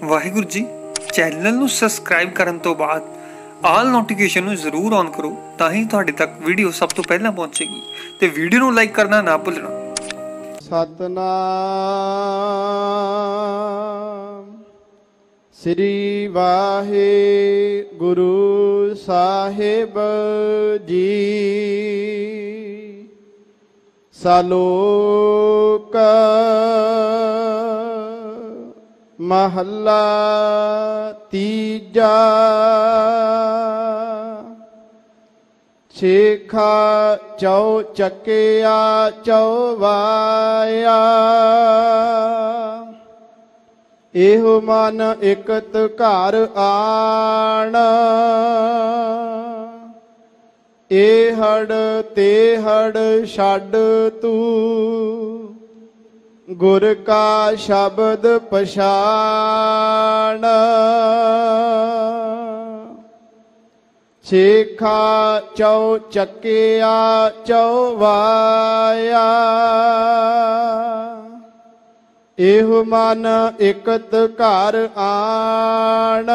Waheguru ji. Channel ਨੂੰ subscribe ਕਰਨ ਤੋਂ ਬਾਅਦ ਆਲ ਨੋਟੀਫਿਕੇਸ਼ਨ ਨੂੰ ਜ਼ਰੂਰ ਔਨ ਕਰੋ, ਤਾਂ ਹੀ ਤੁਹਾਡੇ ਤੱਕ ਵੀਡੀਓ ਸਭ ਤੋਂ ਪਹਿਲਾਂ ਪਹੁੰਚੇਗੀ ਤੇ ਵੀਡੀਓ ਨੂੰ ਲਾਈਕ ਕਰਨਾ ਨਾ ਭੁੱਲਣਾ। ਸਤਨਾਮ ਸ੍ਰੀ ਵਾਹਿਗੁਰੂ ਸਾਹਿਬ ਜੀ। ਸਲੋਕ ਮਹੱਲਾ ਤੀਜਾ। ਛੇਖਾ ਚੌ ਚੱਕਿਆ ਚੌਵਾਇਆ, ਇਹੋ ਮਨ ਇਕਤ ਘਰ ਆਣ। ਇਹੜ ਤੇਹੜ ਛੱਡ ਤੂੰ, ਗੁਰ ਕਾ ਸ਼ਬਦ ਪਛਾਣ। ਛੇਖਾ ਚੌ ਚੱਕਿਆ ਚੌਵਾਇਆ, ਇਹੋ ਮਨ ਇਕਤ ਘਰ ਆਣ।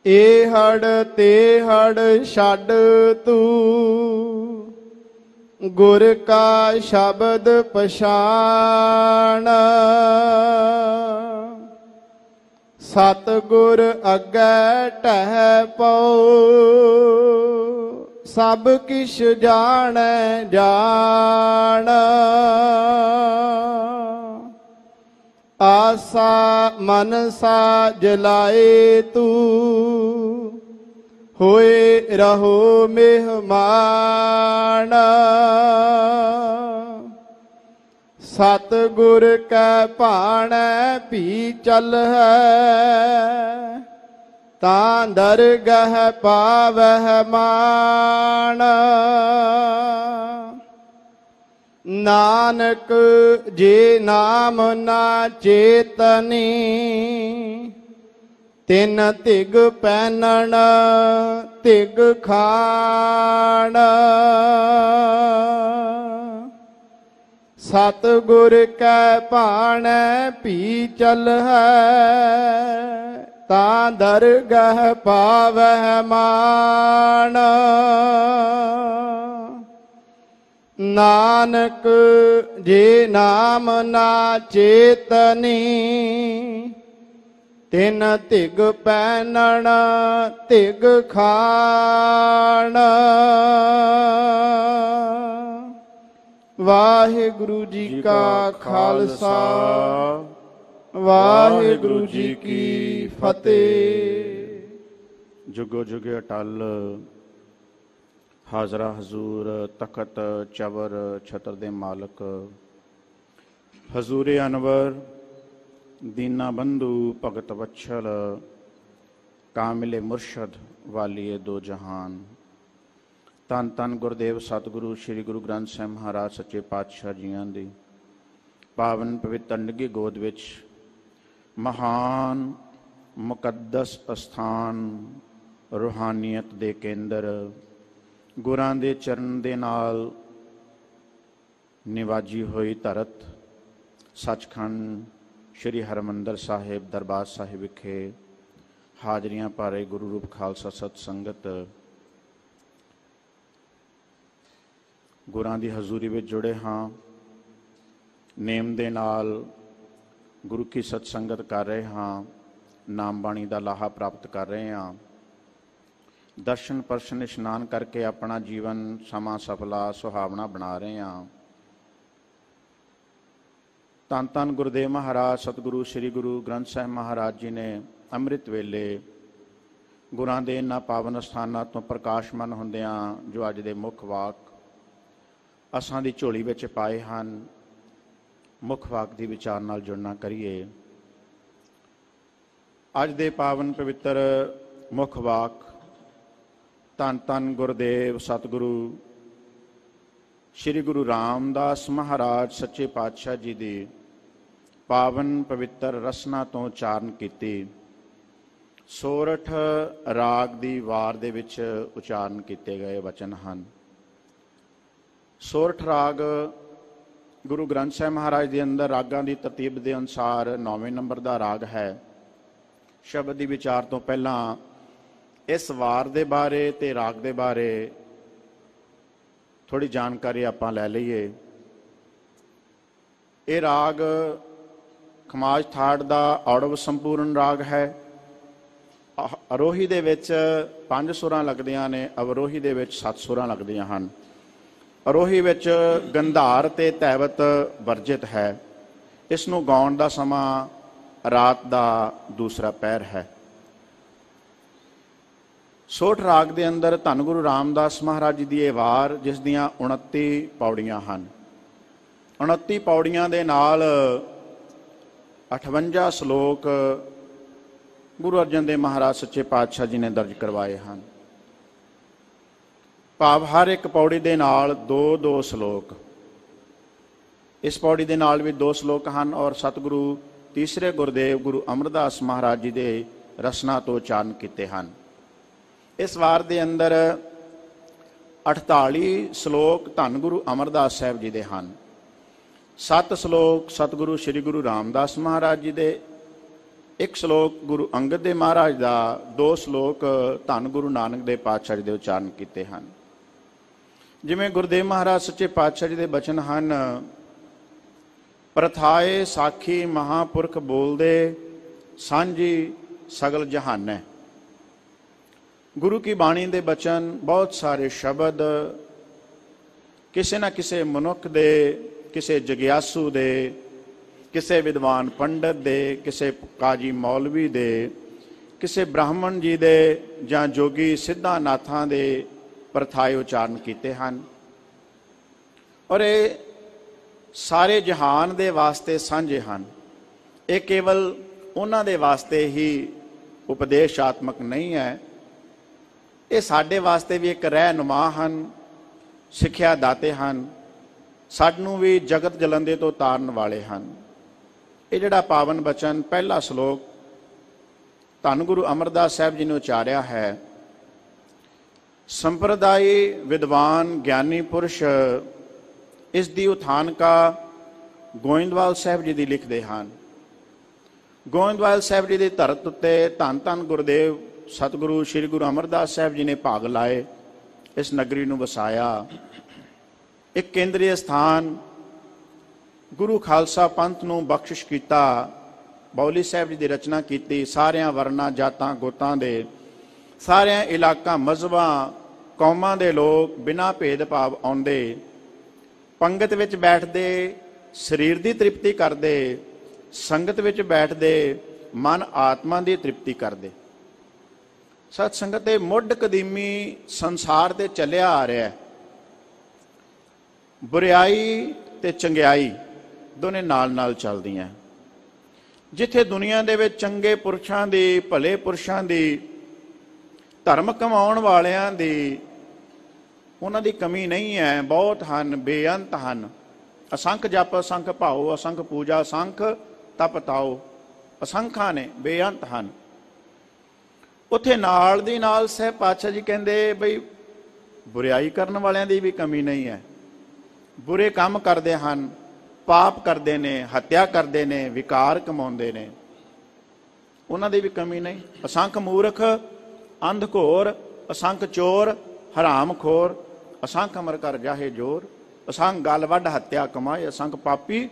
ਇਹੜ ਤੇਹੜ ਛੱਡ ਤੂੰ, ਗੁਰ ਕਾ ਸ਼ਬਦ ਪਛਾਣ। ਸਤਿਗੁਰ ਅੱਗੇ ਟਹਿ ਪਉ, ਸਭ ਕਿਛ ਜਾਣੈ ਜਾਣ। ਆਸਾ ਮਨਸਾ ਜਲਾਏ ਤੂੰ, ਹੋਏ ਰਹੋ ਮਿਹਮਾਨ। ਸਤਿਗੁਰ ਕੈ ਭਾਣੈ ਭੀ ਚਲਹਿ, ਤਾਂ ਦਰਗਹ ਪਾਵਹਿ ਮਾਣ। ਨਾਨਕ ਜੇ ਨਾਮ ਨਾ ਚੇਤਨੀ, ਤਿਨ ਧਿਗ ਪੈਨਣ ਧਿਗ ਖਾਣ। ਸਤਿਗੁਰ ਕੈ ਭਾਣੈ ਭੀ ਚਲਹਿ, ਤਾਂ ਦਰਗਹ ਪਾਵਹਿ ਮਾਣ। ਨਾਨਕ ਜੇ ਨਾਮ ਨਾ ਚੇਤਨੀ, ਤਿਨ ਧਿਗ ਪੈਨਣ ਧਿਗ ਖਾਣ। ਵਾਹਿਗੁਰੂ ਜੀ ਕਾ ਖਾਲਸਾ, ਵਾਹਿਗੁਰੂ ਜੀ ਕੀ ਫਤਿਹ। ਜੁਗੋ ਜੁਗ ਅਟਲ ਹਾਜ਼ਰਾ ਹਜ਼ੂਰ, ਤਖਤ ਚਵਰ ਛਤਰ ਦੇ ਮਾਲਕ, ਹਜ਼ੂਰੇ ਅਨਵਰ ਦੀਨਾ ਬੰਧੂ ਭਗਤ ਵਛਲ, ਕਾਮਿਲੇ ਮੁਰਸ਼ਦ ਵਾਲੀਏ ਦੋ ਜਹਾਨ। ਧੰਨ ਧੰਨ ਗੁਰਦੇਵ ਸਤਿਗੁਰੂ ਸ੍ਰੀ ਗੁਰੂ ਗ੍ਰੰਥ ਸਾਹਿਬ ਮਹਾਰਾਜ ਸੱਚੇ ਪਾਤਸ਼ਾਹ ਜੀਆਂ ਦੀ ਪਾਵਨ ਪਵਿੱਤਰ ਨਿੱਘੀ ਗੋਦ ਵਿੱਚ ਮਹਾਨ ਮੁਕੱਦਸ ਅਸਥਾਨ, ਰੂਹਾਨੀਅਤ ਦੇ ਕੇਂਦਰ, ਗੁਰਾਂ ਦੇ ਚਰਨ ਦੇ ਨਾਲ ਨਿਵਾਜੀ ਹੋਈ ਧਰਤ ਸੱਚਖੰਡ ਸ਼੍ਰੀ ਹਰਿਮੰਦਰ ਸਾਹਿਬ ਦਰਬਾਰ ਸਾਹਿਬ ਵਿਖੇ ਹਾਜ਼ਰੀਆਂ ਭਰੇ ਗੁਰੂ ਰੂਪ ਖਾਲਸਾ ਸਤ ਸੰਗਤ, ਗੁਰਾਂ ਦੀ ਹਜ਼ੂਰੀ ਵਿੱਚ ਜੁੜੇ ਹਾਂ। ਨੇਮ ਦੇ ਨਾਲ ਗੁਰੂ ਕੀ ਸਤ ਸੰਗਤ ਕਰ ਰਹੇ ਹਾਂ, ਨਾਮ ਬਾਣੀ ਦਾ ਲਾਹਾ ਪ੍ਰਾਪਤ ਕਰ ਰਹੇ ਹਾਂ। ਦਰਸ਼ਨ ਪਰਸ਼ਨ ਇਸ਼ਨਾਨ ਕਰਕੇ ਆਪਣਾ ਜੀਵਨ ਸਮਾਂ ਸਫਲਾ ਸੁਹਾਵਣਾ ਬਣਾ ਰਹੇ ਹਾਂ। ਧੰਨ ਧੰਨ ਗੁਰਦੇਵ ਮਹਾਰਾਜ ਸਤਿਗੁਰੂ ਸ੍ਰੀ ਗੁਰੂ ਗ੍ਰੰਥ ਸਾਹਿਬ ਮਹਾਰਾਜ ਜੀ ਨੇ ਅੰਮ੍ਰਿਤ ਵੇਲੇ ਗੁਰਾਂ ਦੇ ਇਹਨਾਂ ਪਾਵਨ ਸਥਾਨਾਂ ਤੋਂ ਪ੍ਰਕਾਸ਼ਮਾਨ ਹੁੰਦਿਆਂ ਜੋ ਅੱਜ ਦੇ ਮੁੱਖ ਵਾਕ ਅਸਾਂ ਦੀ ਝੋਲੀ ਵਿੱਚ ਪਾਏ ਹਨ, ਮੁੱਖ ਵਾਕ ਦੀ ਵਿਚਾਰ ਨਾਲ ਜੁੜਨਾ ਕਰੀਏ। ਅੱਜ ਦੇ ਪਾਵਨ ਪਵਿੱਤਰ ਮੁੱਖ ਵਾਕ ਧੰਨ ਧੰਨ ਗੁਰਦੇਵ ਸਤਿਗੁਰੂ ਸ੍ਰੀ ਗੁਰੂ ਰਾਮਦਾਸ ਮਹਾਰਾਜ ਸੱਚੇ ਪਾਤਸ਼ਾਹ ਜੀ ਦੀ ਪਾਵਨ ਪਵਿੱਤਰ ਰਸਨਾ ਤੋਂ ਉਚਾਰਨ ਕੀਤੀ। ਸੋਰਠ ਰਾਗ ਦੀ ਵਾਰ ਦੇ ਵਿੱਚ ਉਚਾਰਨ ਕੀਤੇ ਗਏ ਵਚਨ ਹਨ। ਸੋਰਠ ਰਾਗ ਗੁਰੂ ਗ੍ਰੰਥ ਸਾਹਿਬ ਮਹਾਰਾਜ ਦੇ ਅੰਦਰ ਰਾਗਾਂ ਦੀ ਤਰਤੀਬ ਦੇ ਅਨੁਸਾਰ 9ਵੇਂ ਨੰਬਰ ਦਾ ਰਾਗ ਹੈ। ਸ਼ਬਦ ਦੀ ਵਿਚਾਰ ਤੋਂ ਪਹਿਲਾਂ ਇਸ ਵਾਰ ਦੇ ਬਾਰੇ ਤੇ ਰਾਗ ਦੇ ਬਾਰੇ ਥੋੜੀ ਜਾਣਕਾਰੀ ਆਪਾਂ ਲੈ ਲਈਏ। ਇਹ ਰਾਗ ਖਮਾਜ ਥਾੜ ਦਾ ਔੜਵ ਸੰਪੂਰਨ ਰਾਗ ਹੈ। ਅਰੋਹੀ ਦੇ ਵਿੱਚ 5 ਸੁਰਾਂ ਲੱਗਦੀਆਂ ਨੇ, ਅਵਰੋਹੀ ਦੇ ਵਿੱਚ 7 ਸੁਰਾਂ ਲੱਗਦੀਆਂ ਹਨ। ਅਰੋਹੀ ਵਿੱਚ ਗੰਧਾਰ ਤੇ ਤੈਵਤ ਵਰਜਿਤ ਹੈ। ਇਸ ਨੂੰ ਗਾਉਣ ਦਾ ਸਮਾਂ ਰਾਤ ਦਾ ਦੂਸਰਾ ਪਹਿਰ ਹੈ। ਸੋਠ ਰਾਗ ਦੇ ਅੰਦਰ ਧੰਨ ਗੁਰੂ ਰਾਮਦਾਸ ਮਹਾਰਾਜ ਜੀ ਦੀ ਇਹ ਵਾਰ, ਜਿਸ ਦੀਆਂ 29 ਪੌੜੀਆਂ ਹਨ। 29 ਪੌੜੀਆਂ ਦੇ ਨਾਲ 58 ਸ਼ਲੋਕ ਗੁਰੂ ਅਰਜਨ ਦੇਵ ਮਹਾਰਾਜ ਸੱਚੇ ਪਾਤਸ਼ਾਹ ਜੀ ਨੇ ਦਰਜ ਕਰਵਾਏ ਹਨ। ਭਾਵ ਹਰ ਇੱਕ ਪੌੜੀ ਦੇ ਨਾਲ 2-2 ਸ਼ਲੋਕ। ਇਸ ਪੌੜੀ ਦੇ ਨਾਲ ਵੀ 2 ਸ਼ਲੋਕ ਹਨ ਔਰ ਸਤਿਗੁਰੂ ਤੀਸਰੇ ਗੁਰਦੇਵ ਗੁਰੂ ਅਮਰਦਾਸ ਮਹਾਰਾਜ ਜੀ ਦੇ ਰਸਨਾ ਤੋਂ ਉਚਾਰਨ ਕੀਤੇ ਹਨ। ਇਸ ਵਾਰ ਦੇ ਅੰਦਰ 48 ਸ਼ਲੋਕ ਧੰਨ ਗੁਰੂ ਅਮਰਦਾਸ ਸਾਹਿਬ ਜੀ ਦੇ ਹਨ। 7 ਸ਼ਲੋਕ ਸਤਿਗੁਰੂ ਸ੍ਰੀ ਗੁਰੂ ਰਾਮਦਾਸ ਮਹਾਰਾਜ ਜੀ ਦੇ, 1 ਸ਼ਲੋਕ ਗੁਰੂ ਅੰਗਦ ਦੇਵ ਮਹਾਰਾਜ ਦਾ, 2 ਸ਼ਲੋਕ ਧੰਨ ਗੁਰੂ ਨਾਨਕ ਦੇਵ ਪਾਤਸ਼ਾਹ ਜੀ ਦੇ ਉਚਾਰਨ ਕੀਤੇ ਹਨ। ਜਿਵੇਂ ਗੁਰਦੇਵ ਮਹਾਰਾਜ ਸੱਚੇ ਪਾਤਸ਼ਾਹ ਜੀ ਦੇ ਬਚਨ ਹਨ, ਪ੍ਰਥਾਏ ਸਾਖੀ ਮਹਾਂਪੁਰਖ ਬੋਲਦੇ ਸਾਂਝੀ ਸਗਲ ਜਹਾਨੈ। ਗੁਰੂ ਕੀ ਬਾਣੀ ਦੇ ਬਚਨ, ਬਹੁਤ ਸਾਰੇ ਸ਼ਬਦ ਕਿਸੇ ਨਾ ਕਿਸੇ ਮਨੁੱਖ ਦੇ, ਕਿਸੇ ਜਗਿਆਸੂ ਦੇ, ਕਿਸੇ ਵਿਦਵਾਨ ਪੰਡਤ ਦੇ, ਕਿਸੇ ਕਾਜੀ ਮੌਲਵੀ ਦੇ, ਕਿਸੇ ਬ੍ਰਾਹਮਣ ਜੀ ਦੇ ਜਾਂ ਜੋਗੀ ਸਿੱਧਾ ਨਾਥਾਂ ਦੇ ਪ੍ਰਥਾਏ ਉਚਾਰਨ ਕੀਤੇ ਹਨ। ਔਰ ਇਹ ਸਾਰੇ ਜਹਾਨ ਦੇ ਵਾਸਤੇ ਸਾਂਝੇ ਹਨ। ਇਹ ਕੇਵਲ ਉਹਨਾਂ ਦੇ ਵਾਸਤੇ ਹੀ ਉਪਦੇਸ਼ਾਤਮਕ ਨਹੀਂ ਹੈ, ਇਹ ਸਾਡੇ ਵਾਸਤੇ ਵੀ ਇੱਕ ਰਹਿਨੁਮਾ ਹਨ, ਸਿੱਖਿਆ ਦਾਤੇ ਹਨ, ਸਾਨੂੰ ਵੀ ਜਗਤ ਜਲੰਦੇ ਤੋਂ ਤਾਰਨ ਵਾਲੇ ਹਨ। ਇਹ ਜਿਹੜਾ ਪਾਵਨ ਬਚਨ ਪਹਿਲਾ ਸ਼ਲੋਕ ਧੰਨ ਗੁਰੂ ਅਮਰਦਾਸ ਸਾਹਿਬ ਜੀ ਨੇ ਉਚਾਰਿਆ ਹੈ, ਸੰਪਰਦਾਈ ਵਿਦਵਾਨ ਗਿਆਨੀ ਪੁਰਸ਼ ਇਸ ਦੀ ਉਥਾਨਕਾ ਗੋਇੰਦਵਾਲ ਸਾਹਿਬ ਜੀ ਦੀ ਲਿਖਦੇ ਹਨ। ਗੋਇੰਦਵਾਲ ਸਾਹਿਬ ਜੀ ਦੀ ਧਰਤ ਉੱਤੇ ਧੰਨ ਧੰਨ ਗੁਰਦੇਵ ਸਤਿਗੁਰੂ ਸ੍ਰੀ ਗੁਰੂ ਅਮਰਦਾਸ ਸਾਹਿਬ ਜੀ ਨੇ ਭਾਗ ਲਾਏ, ਇਸ ਨਗਰੀ ਨੂੰ ਵਸਾਇਆ। ਇੱਕ ਕੇਂਦਰੀ ਸਥਾਨ ਗੁਰੂ ਖਾਲਸਾ ਪੰਥ ਨੂੰ ਬਖਸ਼ਿਸ਼ ਕੀਤਾ। ਬੌਲੀ ਸਾਹਿਬ ਜੀ ਦੀ ਰਚਨਾ ਕੀਤੀ। ਸਾਰਿਆਂ ਵਰਨਾਂ ਜਾਤਾਂ ਗੋਤਾਂ ਦੇ, ਸਾਰਿਆਂ ਇਲਾਕਾ ਮਜ਼ਹਬਾਂ ਕੌਮਾਂ ਦੇ ਲੋਕ ਬਿਨਾਂ ਭੇਦਭਾਵ ਆਉਂਦੇ, ਪੰਗਤ ਵਿੱਚ ਬੈਠਦੇ, ਸਰੀਰ ਦੀ ਤ੍ਰਿਪਤੀ ਕਰਦੇ, ਸੰਗਤ ਵਿੱਚ ਬੈਠਦੇ, ਮਨ ਆਤਮਾ ਦੀ ਤ੍ਰਿਪਤੀ ਕਰਦੇ। ਸਤ ਸੰਗਤ ਦੇ ਮੁੱਢ ਕਦੀਮੀ ਸੰਸਾਰ ਤੇ ਚੱਲਿਆ ਆ ਰਿਹਾ। ਬੁਰਿਆਈ ਤੇ ਚੰਗਿਆਈ ਦੋਨੇ ਨਾਲ ਨਾਲ ਚੱਲਦੀਆਂ। ਜਿੱਥੇ ਦੁਨੀਆ ਦੇ ਵਿੱਚ ਚੰਗੇ ਪੁਰਸ਼ਾਂ ਦੀ, ਭਲੇ ਪੁਰਸ਼ਾਂ ਦੀ, ਧਰਮ ਕਮਾਉਣ ਵਾਲਿਆਂ ਦੀ, ਉਹਨਾਂ ਦੀ ਕਮੀ ਨਹੀਂ ਹੈ, ਬਹੁਤ ਹਨ, ਬੇਅੰਤ ਹਨ। ਅਸੰਖ ਜਪ, ਅਸੰਖ ਭਾਉ, ਅਸੰਖ ਪੂਜਾ, ਅਸੰਖ ਤਪ ਤਾਓ, ਅਸੰਖਾਂ ਨੇ, ਬੇਅੰਤ ਹਨ। ਉੱਥੇ ਨਾਲ ਦੀ ਨਾਲ ਸਾਹਿਬ ਪਾਤਸ਼ਾਹ ਜੀ ਕਹਿੰਦੇ ਬਈ ਬੁਰਿਆਈ ਕਰਨ ਵਾਲਿਆਂ ਦੀ ਵੀ ਕਮੀ ਨਹੀਂ ਹੈ। ਬੁਰੇ ਕੰਮ ਕਰਦੇ ਹਨ, ਪਾਪ ਕਰਦੇ ਨੇ, ਹੱਤਿਆ ਕਰਦੇ ਨੇ, ਵਿਕਾਰ ਕਮਾਉਂਦੇ ਨੇ, ਉਹਨਾਂ ਦੀ ਵੀ ਕਮੀ ਨਹੀਂ। ਅਸੰਖ ਮੂਰਖ, ਅੰਧ ਘੋਰ, ਅਸੰਖ ਚੋਰ, ਹਰਾਮ ਖੋਰ, ਅਸੰਖ ਅਮਰ ਕਰ ਜਾਹੇ ਜੋਰ, ਅਸੰਖ ਗਲ ਵੱਢ ਹੱਤਿਆ ਕਮਾਏ, ਅਸੰਖ ਪਾਪੀ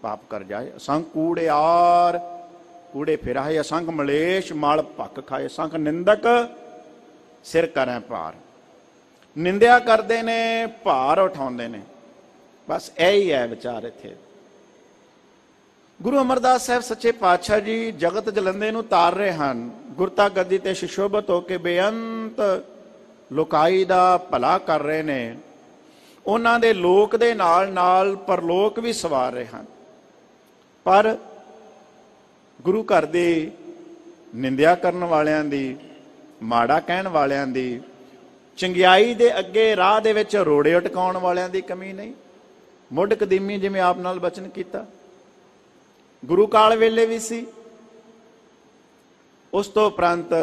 ਪਾਪ ਕਰ ਜਾਏ, ਅਸੰਖ ਕੂੜਿਆਰ ਕੂੜੇ ਫਿਰਾਏ, ਅਸੰਖ ਮਲੇਸ਼ ਮਲ ਭੱਕ ਖਾਏ, ਅਸੰਖ ਨਿੰਦਕ ਸਿਰ ਕਰੈ ਭਾਰ। ਨਿੰਦਿਆ ਕਰਦੇ ਨੇ, ਭਾਰ ਉਠਾਉਂਦੇ ਨੇ। ਬਸ ਇਹੀ ਹੈ ਵਿਚਾਰ ਇੱਥੇ। ਗੁਰੂ ਅਮਰਦਾਸ ਸਾਹਿਬ ਸੱਚੇ ਪਾਤਸ਼ਾਹ ਜੀ ਜਗਤ ਜਲੰਦੇ ਨੂੰ ਤਾਰ ਰਹੇ ਹਨ। ਗੁਰਤਾ ਗੱਦੀ ਤੇ ਸ਼ਿਸ਼ੋਭਤ ਹੋ ਕੇ ਬੇਅੰਤ ਲੋਕਾਈ ਦਾ ਭਲਾ ਕਰ ਰਹੇ ਨੇ। ਉਹਨਾਂ ਦੇ ਲੋਕ ਦੇ ਨਾਲ ਨਾਲ ਪਰਲੋਕ ਵੀ ਸਵਾਰ ਰਹੇ ਹਨ। ਪਰ ਗੁਰੂ ਘਰ ਦੀ ਨਿੰਦਿਆ ਕਰਨ ਵਾਲਿਆਂ ਦੀ, ਮਾੜਾ ਕਹਿਣ ਵਾਲਿਆਂ ਦੀ, ਚੰਗਿਆਈ ਦੇ ਅੱਗੇ ਰਾਹ ਦੇ ਵਿੱਚ ਰੋੜੇ ਅਟਕਾਉਣ ਵਾਲਿਆਂ ਦੀ ਕਮੀ ਨਹੀਂ। ਮੁੱਢ ਕਦੀਮੀ ਜਿਵੇਂ ਆਪ ਨਾਲ ਬਚਨ ਕੀਤਾ, ਗੁਰੂ ਕਾਲ ਵੇਲੇ ਵੀ ਸੀ। ਉਸ ਤੋਂ ਉਪਰੰਤ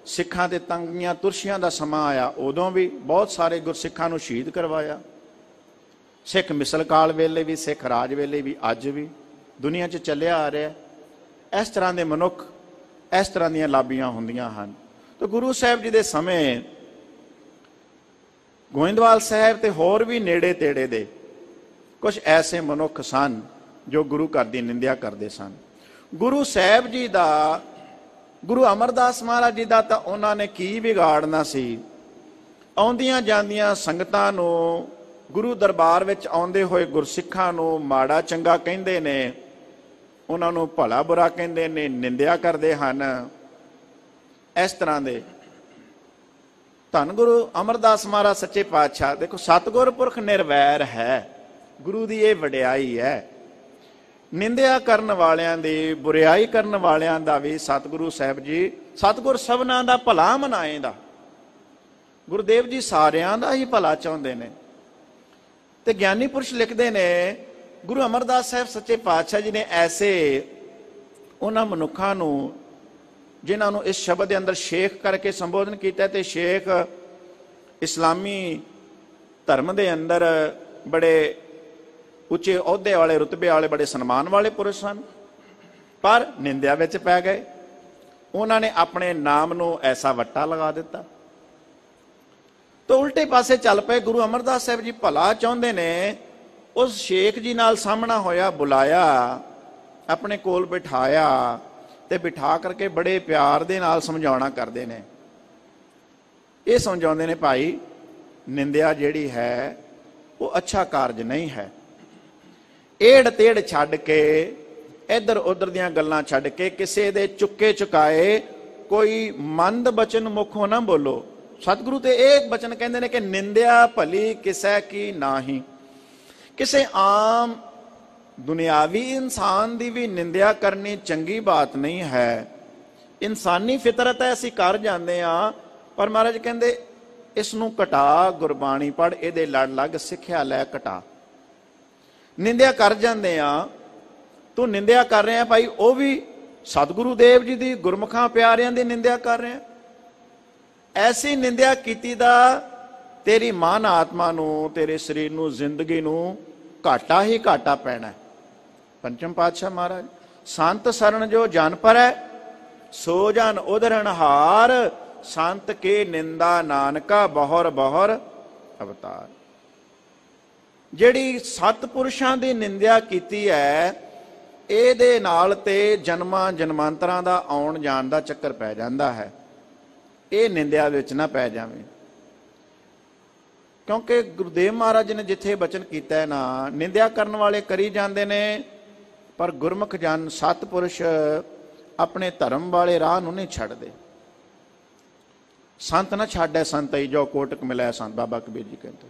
ਸਿੱਖਾਂ ਦੇ ਤੰਗੀਆਂ ਤੁਰਸ਼ੀਆਂ ਦਾ ਸਮਾਂ ਆਇਆ, ਉਦੋਂ ਵੀ ਬਹੁਤ ਸਾਰੇ ਗੁਰਸਿੱਖਾਂ ਨੂੰ ਸ਼ਹੀਦ ਕਰਵਾਇਆ। ਸਿੱਖ ਮਿਸਲ ਕਾਲ ਵੇਲੇ ਵੀ, ਸਿੱਖ ਰਾਜ ਵੇਲੇ ਵੀ, ਅੱਜ ਵੀ ਦੁਨੀਆ 'ਚ ਚੱਲਿਆ ਆ ਰਿਹਾ। ਇਸ ਤਰ੍ਹਾਂ ਦੇ ਮਨੁੱਖ, ਇਸ ਤਰ੍ਹਾਂ ਦੀਆਂ ਲਾਬੀਆਂ ਹੁੰਦੀਆਂ ਹਨ। ਤਾਂ ਗੁਰੂ ਸਾਹਿਬ ਜੀ ਦੇ ਸਮੇਂ ਗੋਇੰਦਵਾਲ ਸਾਹਿਬ ਤੇ ਹੋਰ ਵੀ ਨੇੜੇ ਤੇੜੇ ਦੇ ਕੁਝ ਐਸੇ ਮਨੁੱਖ ਸਨ ਜੋ ਗੁਰੂ ਘਰ ਦੀ ਨਿੰਦਿਆ ਕਰਦੇ ਸਨ। ਗੁਰੂ ਸਾਹਿਬ ਜੀ ਦਾ, ਗੁਰੂ ਅਮਰਦਾਸ ਮਹਾਰਾਜ ਜੀ ਦਾ ਤਾਂ ਉਹਨਾਂ ਨੇ ਕੀ ਵਿਗਾੜਨਾ ਸੀ। ਆਉਂਦੀਆਂ ਜਾਂਦੀਆਂ ਸੰਗਤਾਂ ਨੂੰ, ਗੁਰੂ ਦਰਬਾਰ ਵਿੱਚ ਆਉਂਦੇ ਹੋਏ ਗੁਰਸਿੱਖਾਂ ਨੂੰ ਮਾੜਾ ਚੰਗਾ ਕਹਿੰਦੇ ਨੇ, ਉਹਨਾਂ ਨੂੰ ਭਲਾ ਬੁਰਾ ਕਹਿੰਦੇ ਨੇ, ਨਿੰਦਿਆ ਕਰਦੇ ਹਨ। ਇਸ ਤਰ੍ਹਾਂ ਦੇ ਧੰਨ ਗੁਰੂ ਅਮਰਦਾਸ ਮਹਾਰਾਜ ਸੱਚੇ ਪਾਤਸ਼ਾਹ, ਦੇਖੋ ਸਤਿਗੁਰ ਪੁਰਖ ਨਿਰਵੈਰ ਹੈ, ਗੁਰੂ ਦੀ ਇਹ ਵਡਿਆਈ ਹੈ। ਨਿੰਦਿਆ ਕਰਨ ਵਾਲਿਆਂ ਦੀ, ਬੁਰਿਆਈ ਕਰਨ ਵਾਲਿਆਂ ਦਾ ਵੀ ਸਤਿਗੁਰੂ ਸਾਹਿਬ ਜੀ, ਸਤਿਗੁਰ ਸਭਨਾਂ ਦਾ ਭਲਾ ਮਨਾਏਂਦਾ। ਗੁਰਦੇਵ ਜੀ ਸਾਰਿਆਂ ਦਾ ਹੀ ਭਲਾ ਚਾਹੁੰਦੇ ਨੇ। ਤੇ ਗਿਆਨੀ ਪੁਰਸ਼ ਲਿਖਦੇ ਨੇ, ਗੁਰੂ ਅਮਰਦਾਸ ਸਾਹਿਬ ਸੱਚੇ ਪਾਤਸ਼ਾਹ ਜੀ ਨੇ ਐਸੇ ਉਹਨਾਂ ਮਨੁੱਖਾਂ ਨੂੰ, ਜਿਨ੍ਹਾਂ ਨੂੰ ਇਸ ਸ਼ਬਦ ਦੇ ਅੰਦਰ ਸ਼ੇਖ ਕਰਕੇ ਸੰਬੋਧਨ ਕੀਤਾ, ਤੇ ਸ਼ੇਖ ਇਸਲਾਮੀ ਧਰਮ ਦੇ ਅੰਦਰ ਬੜੇ ਉੱਚੇ ਅਹੁਦੇ ਵਾਲੇ, ਰੁਤਬੇ ਵਾਲੇ, ਬੜੇ ਸਨਮਾਨ ਵਾਲੇ ਪੁਰਸ਼ ਹਨ, ਪਰ ਨਿੰਦਿਆ ਵਿੱਚ ਪੈ ਗਏ। ਉਹਨਾਂ ਨੇ ਆਪਣੇ ਨਾਮ ਨੂੰ ਐਸਾ ਵੱਟਾ ਲਗਾ ਦਿੱਤਾ। ਤਾਂ ਉਲਟੇ ਪਾਸੇ ਚੱਲ ਪਏ। ਗੁਰੂ ਅਮਰਦਾਸ ਸਾਹਿਬ ਜੀ ਭਲਾ ਚਾਹੁੰਦੇ ਨੇ। ਉਸ ਸ਼ੇਖ ਜੀ ਨਾਲ ਸਾਹਮਣਾ ਹੋਇਆ, ਬੁਲਾਇਆ, ਆਪਣੇ ਕੋਲ ਬਿਠਾਇਆ ਤੇ ਬਿਠਾ ਕਰਕੇ ਬੜੇ ਪਿਆਰ ਦੇ ਨਾਲ ਸਮਝਾਉਣਾ ਕਰਦੇ ਨੇ। ਇਹ ਸਮਝਾਉਂਦੇ ਨੇ, ਭਾਈ ਨਿੰਦਿਆ ਜਿਹੜੀ ਹੈ ਉਹ ਅੱਛਾ ਕਾਰਜ ਨਹੀਂ ਹੈ। ਏੜ ਤੇੜ ਛੱਡ ਕੇ, ਇੱਧਰ ਉੱਧਰ ਦੀਆਂ ਗੱਲਾਂ ਛੱਡ ਕੇ, ਕਿਸੇ ਦੇ ਚੁੱਕੇ ਚੁਕਾਏ ਕੋਈ ਮੰਦ ਬਚਨ ਮੁਖੋਂ ਨਾ ਬੋਲੋ। ਸਤਿਗੁਰੂ ਤੇ ਇਹ ਬਚਨ ਕਹਿੰਦੇ ਨੇ ਕਿ ਨਿੰਦਿਆ ਭਲੀ ਕਿਸੇ ਕੀ ਨਾਹੀ। ਕਿਸੇ ਆਮ ਦੁਨਿਆਵੀ ਇਨਸਾਨ ਦੀ ਵੀ ਨਿੰਦਿਆ ਕਰਨੀ ਚੰਗੀ ਬਾਤ ਨਹੀਂ ਹੈ। ਇਨਸਾਨੀ ਫਿਤਰਤ ਹੈ, ਅਸੀਂ ਕਰ ਜਾਂਦੇ ਹਾਂ, ਪਰ ਮਹਾਰਾਜ ਕਹਿੰਦੇ ਇਸ ਨੂੰ ਘਟਾ, ਗੁਰਬਾਣੀ ਪੜ੍ਹ, ਇਹਦੇ ਲੜ ਲੱਗ, ਸਿੱਖਿਆ ਲੈ, ਘਟਾ। ਨਿੰਦਿਆ ਕਰ ਜਾਂਦੇ ਆ, ਤੂੰ ਨਿੰਦਿਆ ਕਰ ਰਿਹਾ ਭਾਈ, ਉਹ ਵੀ ਸਤਿਗੁਰੂ ਦੇਵ ਜੀ ਦੀ, ਗੁਰਮੁਖਾਂ ਪਿਆਰਿਆਂ ਦੀ ਨਿੰਦਿਆ ਕਰ ਰਿਹਾ। ਐਸੀ ਨਿੰਦਿਆ ਕੀਤੀ ਦਾ ਤੇਰੀ ਮਨ ਆਤਮਾ ਨੂੰ, ਤੇਰੇ ਸਰੀਰ ਨੂੰ, ਜ਼ਿੰਦਗੀ ਨੂੰ ਘਾਟਾ ਹੀ ਘਾਟਾ ਪੈਣਾ। ਪੰਚਮ ਪਾਤਸ਼ਾਹ ਮਹਾਰਾਜ, ਸੰਤ ਸਰਣ ਜੋ ਜਨ ਪਰੈ, ਸੋ ਜਨ ਉਧਰਣ ਹਾਰ, ਸੰਤ ਕੇ ਨਿੰਦਾ ਨਾਨਕਾ ਬਹੁਰ ਬਹੁਰ ਅਵਤਾਰ। ਜਿਹੜੀ ਸਤਪੁਰਸ਼ਾਂ ਦੀ ਨਿੰਦਿਆ ਕੀਤੀ ਹੈ, ਇਹਦੇ ਨਾਲ ਤੇ ਜਨਮਾਂ ਜਨਮਾਂਤਰਾਂ ਦਾ ਆਉਣ ਜਾਣ ਦਾ ਚੱਕਰ ਪੈ ਜਾਂਦਾ ਹੈ। ਇਹ ਨਿੰਦਿਆ ਵਿੱਚ ਨਾ ਪੈ ਜਾਵੇਂ, ਕਿਉਂਕਿ ਗੁਰਦੇਵ ਮਹਾਰਾਜ ਨੇ ਜਿੱਥੇ ਬਚਨ ਕੀਤਾ ਹੈ ਨਾ, ਨਿੰਦਿਆ ਕਰਨ ਵਾਲੇ ਕਰੀ ਜਾਂਦੇ ਨੇ, ਪਰ ਗੁਰਮੁਖ ਜਨ, ਸਤਪੁਰਸ਼ ਆਪਣੇ ਧਰਮ ਵਾਲੇ ਰਾਹ ਨੂੰ ਨਹੀਂ ਛੱਡਦੇ। ਸੰਤ ਨਾ ਛੱਡੈ ਸੰਤਈ ਜੋ ਕੋਟਕ ਮਿਲੈ ਸੰਤ, ਬਾਬਾ ਕਬੀਰ ਜੀ ਕਹਿੰਦੇ।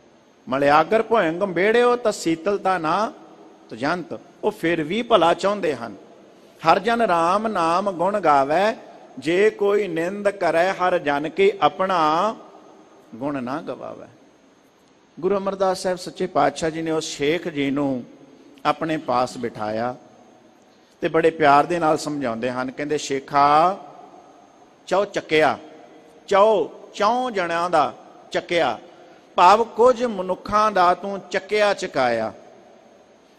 ਮਲਿਆਗਰ ਭੋਇੰ ਗੰਬੇੜਿਓ ਤਾਂ ਸੀਤਲਤਾ ਨਾ ਤਜੰਤ। ਉਹ ਫਿਰ ਵੀ ਭਲਾ ਚਾਹੁੰਦੇ ਹਨ। ਹਰ ਜਨ ਰਾਮ ਨਾਮ ਗੁਣ ਗਾਵੈ, ਜੇ ਕੋਈ ਨਿੰਦ ਕਰੈ ਹਰ ਜਨ ਕੀ, ਆਪਣਾ ਗੁਣ ਨਾ ਗਵਾਵੈ। ਗੁਰੂ ਅਮਰਦਾਸ ਸਾਹਿਬ ਸੱਚੇ ਪਾਤਸ਼ਾਹ ਜੀ ਨੇ ਉਸ ਸ਼ੇਖ ਜੀ ਨੂੰ ਆਪਣੇ ਪਾਸ ਬਿਠਾਇਆ ਤੇ ਬੜੇ ਪਿਆਰ ਦੇ ਨਾਲ ਸਮਝਾਉਂਦੇ ਹਨ। ਕਹਿੰਦੇ, ਸ਼ੇਖਾ ਚੌ ਚੱਕਿਆ, ਚੌ ਜਣਿਆਂ ਦਾ ਚੱਕਿਆ, ਭਾਵ ਕੁਝ ਮਨੁੱਖਾਂ ਦਾ ਤੂੰ ਚੱਕਿਆ ਚਕਾਇਆ,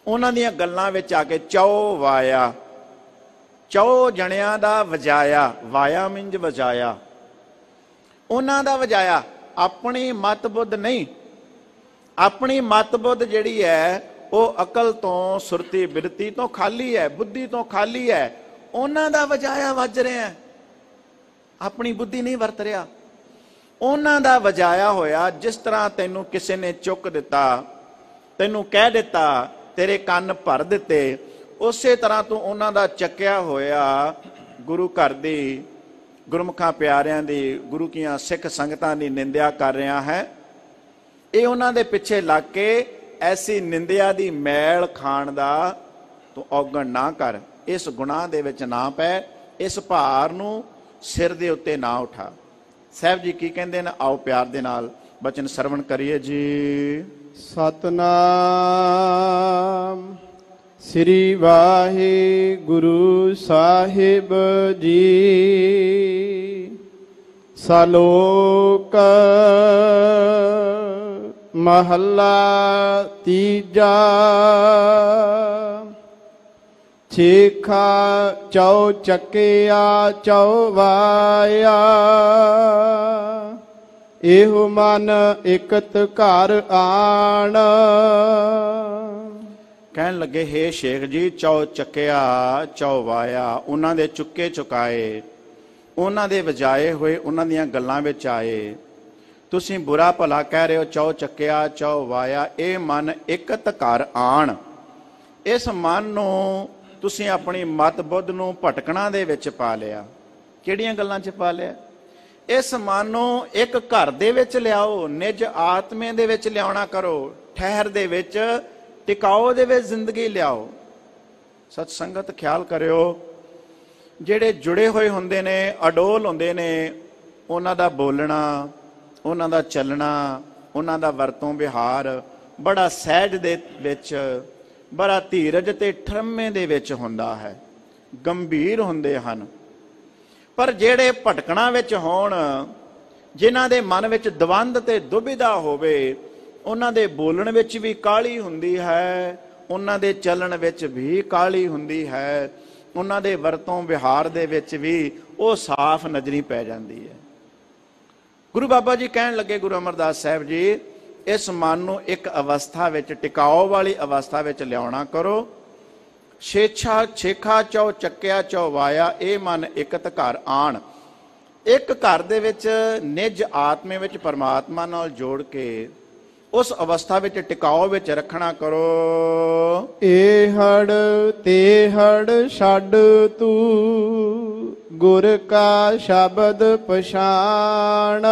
ਉਹਨਾਂ ਦੀਆਂ ਗੱਲਾਂ ਵਿੱਚ ਆ ਕੇ ਚੌ ਵਾਇਆ, ਚੌ ਜਣਿਆਂ ਦਾ ਵਜਾਇਆ, ਵਾਇਆ ਮਿੰਜ ਵਜਾਇਆ, ਉਹਨਾਂ ਦਾ ਵਜਾਇਆ। ਆਪਣੀ ਮਤ ਬੁੱਧ ਨਹੀਂ, ਆਪਣੀ ਮਤ ਬੁੱਧ ਜਿਹੜੀ ਹੈ ਉਹ ਅਕਲ ਤੋਂ, ਸੁਰਤੀ ਬਿਰਤੀ ਤੋਂ ਖਾਲੀ ਹੈ, ਬੁੱਧੀ ਤੋਂ ਖਾਲੀ ਹੈ। ਉਹਨਾਂ ਦਾ ਵਜਾਇਆ ਵੱਜ ਰਿਹਾ, ਆਪਣੀ ਬੁੱਧੀ ਨਹੀਂ ਵਰਤ ਰਿਹਾ। ਉਹਨਾਂ ਦਾ ਵਜਾਇਆ ਹੋਇਆ, ਜਿਸ ਤਰ੍ਹਾਂ ਤੈਨੂੰ ਕਿਸੇ ਨੇ ਚੁੱਕ ਦਿੱਤਾ, ਤੈਨੂੰ ਕਹਿ ਦਿੱਤਾ, ਤੇਰੇ ਕੰਨ ਭਰ ਦਿੱਤੇ, ਉਸੇ ਤਰ੍ਹਾਂ ਤੂੰ ਉਹਨਾਂ ਦਾ ਚੱਕਿਆ ਹੋਇਆ ਗੁਰੂ ਘਰ ਦੀ, ਗੁਰਮੁਖਾਂ ਪਿਆਰਿਆਂ ਦੀ, ਗੁਰੂ ਕੀਆਂ ਸਿੱਖ ਸੰਗਤਾਂ ਦੀ ਨਿੰਦਿਆ ਕਰ ਰਿਹਾ ਹੈ। ਇਹ ਉਹਨਾਂ ਦੇ ਪਿੱਛੇ ਲੱਗ ਕੇ ਐਸੀ ਨਿੰਦਿਆ ਦੀ ਮੈਲ ਖਾਣ ਦਾ ਤੂੰ ਔਗਣ ਨਾ ਕਰ, ਇਸ ਗੁਨਾਹ ਦੇ ਵਿੱਚ ਨਾ ਪੈ, ਇਸ ਭਾਰ ਨੂੰ ਸਿਰ ਦੇ ਉੱਤੇ ਨਾ ਉਠਾ। ਸਾਹਿਬ ਜੀ ਕੀ ਕਹਿੰਦੇ ਨੇ, ਆਓ ਪਿਆਰ ਦੇ ਨਾਲ ਬਚਨ ਸਰਵਣ ਕਰੀਏ ਜੀ। ਸਤਨਾਮ ਸ੍ਰੀ ਵਾਹਿਗੁਰੂ ਸਾਹਿਬ ਜੀ। ਸਲੋਕ महला तीजा। छेखा चौ चकिया चौवाया, एहो मन इकत घर आण। ਕਹਿਣ ਲੱਗੇ ਹੇ ਸ਼ੇਖ ਜੀ, ਚੌ ਚੱਕਿਆ ਚੌਵਾਇਆ, ਉਹਨਾਂ ਦੇ ਚੁੱਕੇ ਚੁਕਾਏ, ਉਹਨਾਂ ਦੇ ਵਜਾਏ ਹੋਏ ਉਹਨਾਂ ਦੀਆਂ ਗੱਲਾਂ ਵਿੱਚ ਆਏ। ਤੁਸੀਂ ਬੁਰਾ ਭਲਾ ਕਹਿ ਰਹੇ ਹੋ, ਚੌ ਚੱਕਿਆ ਚੌਵਾਇਆ, ਇਹ ਮਨ ਇਕਤ ਘਰ ਆਣ। ਇਸ ਮਨ ਨੂੰ ਤੁਸੀਂ ਆਪਣੀ ਮਤ ਬੁੱਧ ਨੂੰ ਭਟਕਣਾ ਦੇ ਵਿੱਚ ਪਾ ਲਿਆ। ਕਿਹੜੀਆਂ ਗੱਲਾਂ 'ਚ ਪਾ ਲਿਆ? ਇਸ ਮਨ ਨੂੰ ਇੱਕ ਘਰ ਦੇ ਵਿੱਚ ਲਿਆਓ, ਨਿਜ ਆਤਮੇ ਦੇ ਵਿੱਚ ਲਿਆਉਣਾ ਕਰੋ, ਠਹਿਰ ਦੇ ਵਿੱਚ, ਟਿਕਾਓ ਦੇ ਵਿੱਚ ਜ਼ਿੰਦਗੀ ਲਿਆਓ। ਸਤ ਸੰਗਤ ਖਿਆਲ ਕਰਿਓ, ਜਿਹੜੇ ਜੁੜੇ ਹੋਏ ਹੁੰਦੇ ਨੇ, ਅਡੋਲ ਹੁੰਦੇ ਨੇ, ਉਹਨਾਂ ਦਾ ਬੋਲਣਾ, ਉਹਨਾਂ ਦਾ ਚੱਲਣਾ, ਉਹਨਾਂ ਦਾ ਵਰਤੋਂ ਵਿਹਾਰ ਬੜਾ ਸਹਿਜ ਦੇ ਵਿੱਚ, ਬੜਾ ਧੀਰਜ ਤੇ ਠਰਮੇ ਦੇ ਵਿੱਚ ਹੁੰਦਾ ਹੈ, ਗੰਭੀਰ ਹੁੰਦੇ ਹਨ। ਪਰ ਜਿਹੜੇ ਭਟਕਣਾ ਵਿੱਚ ਹੋਣ, ਜਿਨ੍ਹਾਂ ਦੇ ਮਨ ਵਿੱਚ ਦਵੰਦ ਤੇ ਦੁਬਿਧਾ ਹੋਵੇ, ਉਹਨਾਂ ਦੇ ਬੋਲਣ ਵਿੱਚ ਵੀ ਕਾਹਲੀ ਹੁੰਦੀ ਹੈ, ਉਹਨਾਂ ਦੇ ਚੱਲਣ ਵਿੱਚ ਵੀ ਕਾਹਲੀ ਹੁੰਦੀ ਹੈ, ਉਹਨਾਂ ਦੇ ਵਰਤੋਂ ਵਿਹਾਰ ਦੇ ਵਿੱਚ ਵੀ ਉਹ ਸਾਫ਼ ਨਜ਼ਰੀ ਪੈ ਜਾਂਦੀ ਹੈ। ਗੁਰੂ ਬਾਬਾ ਜੀ ਕਹਿਣ ਲੱਗੇ, ਗੁਰੂ ਅਮਰਦਾਸ ਸਾਹਿਬ ਜੀ, ਇਸ ਮਨ ਨੂੰ ਇੱਕ ਅਵਸਥਾ ਵਿੱਚ, ਟਿਕਾਓ ਵਾਲੀ ਅਵਸਥਾ ਵਿੱਚ ਲਿਆਉਣਾ ਕਰੋ। ਛੇਖਾ ਚੌ ਚੱਕਿਆ ਚੌਵਾਇਆ, ਇਹ ਮਨ ਇਕਤ ਘਰ ਆਣ। ਇੱਕ ਘਰ ਦੇ ਵਿੱਚ ਨਿਜ ਆਤਮੇ ਵਿੱਚ ਪਰਮਾਤਮਾ ਨਾਲ ਜੋੜ ਕੇ ਉਸ ਅਵਸਥਾ ਵਿੱਚ ਟਿਕਾਓ ਵਿੱਚ ਰੱਖਣਾ ਕਰੋ। ਏ ਹੜ ਤੇ ਹੜ ਛੱਡ ਤੂੰ, ਗੁਰ ਕਾ ਸ਼ਬਦ ਪਛਾਣ।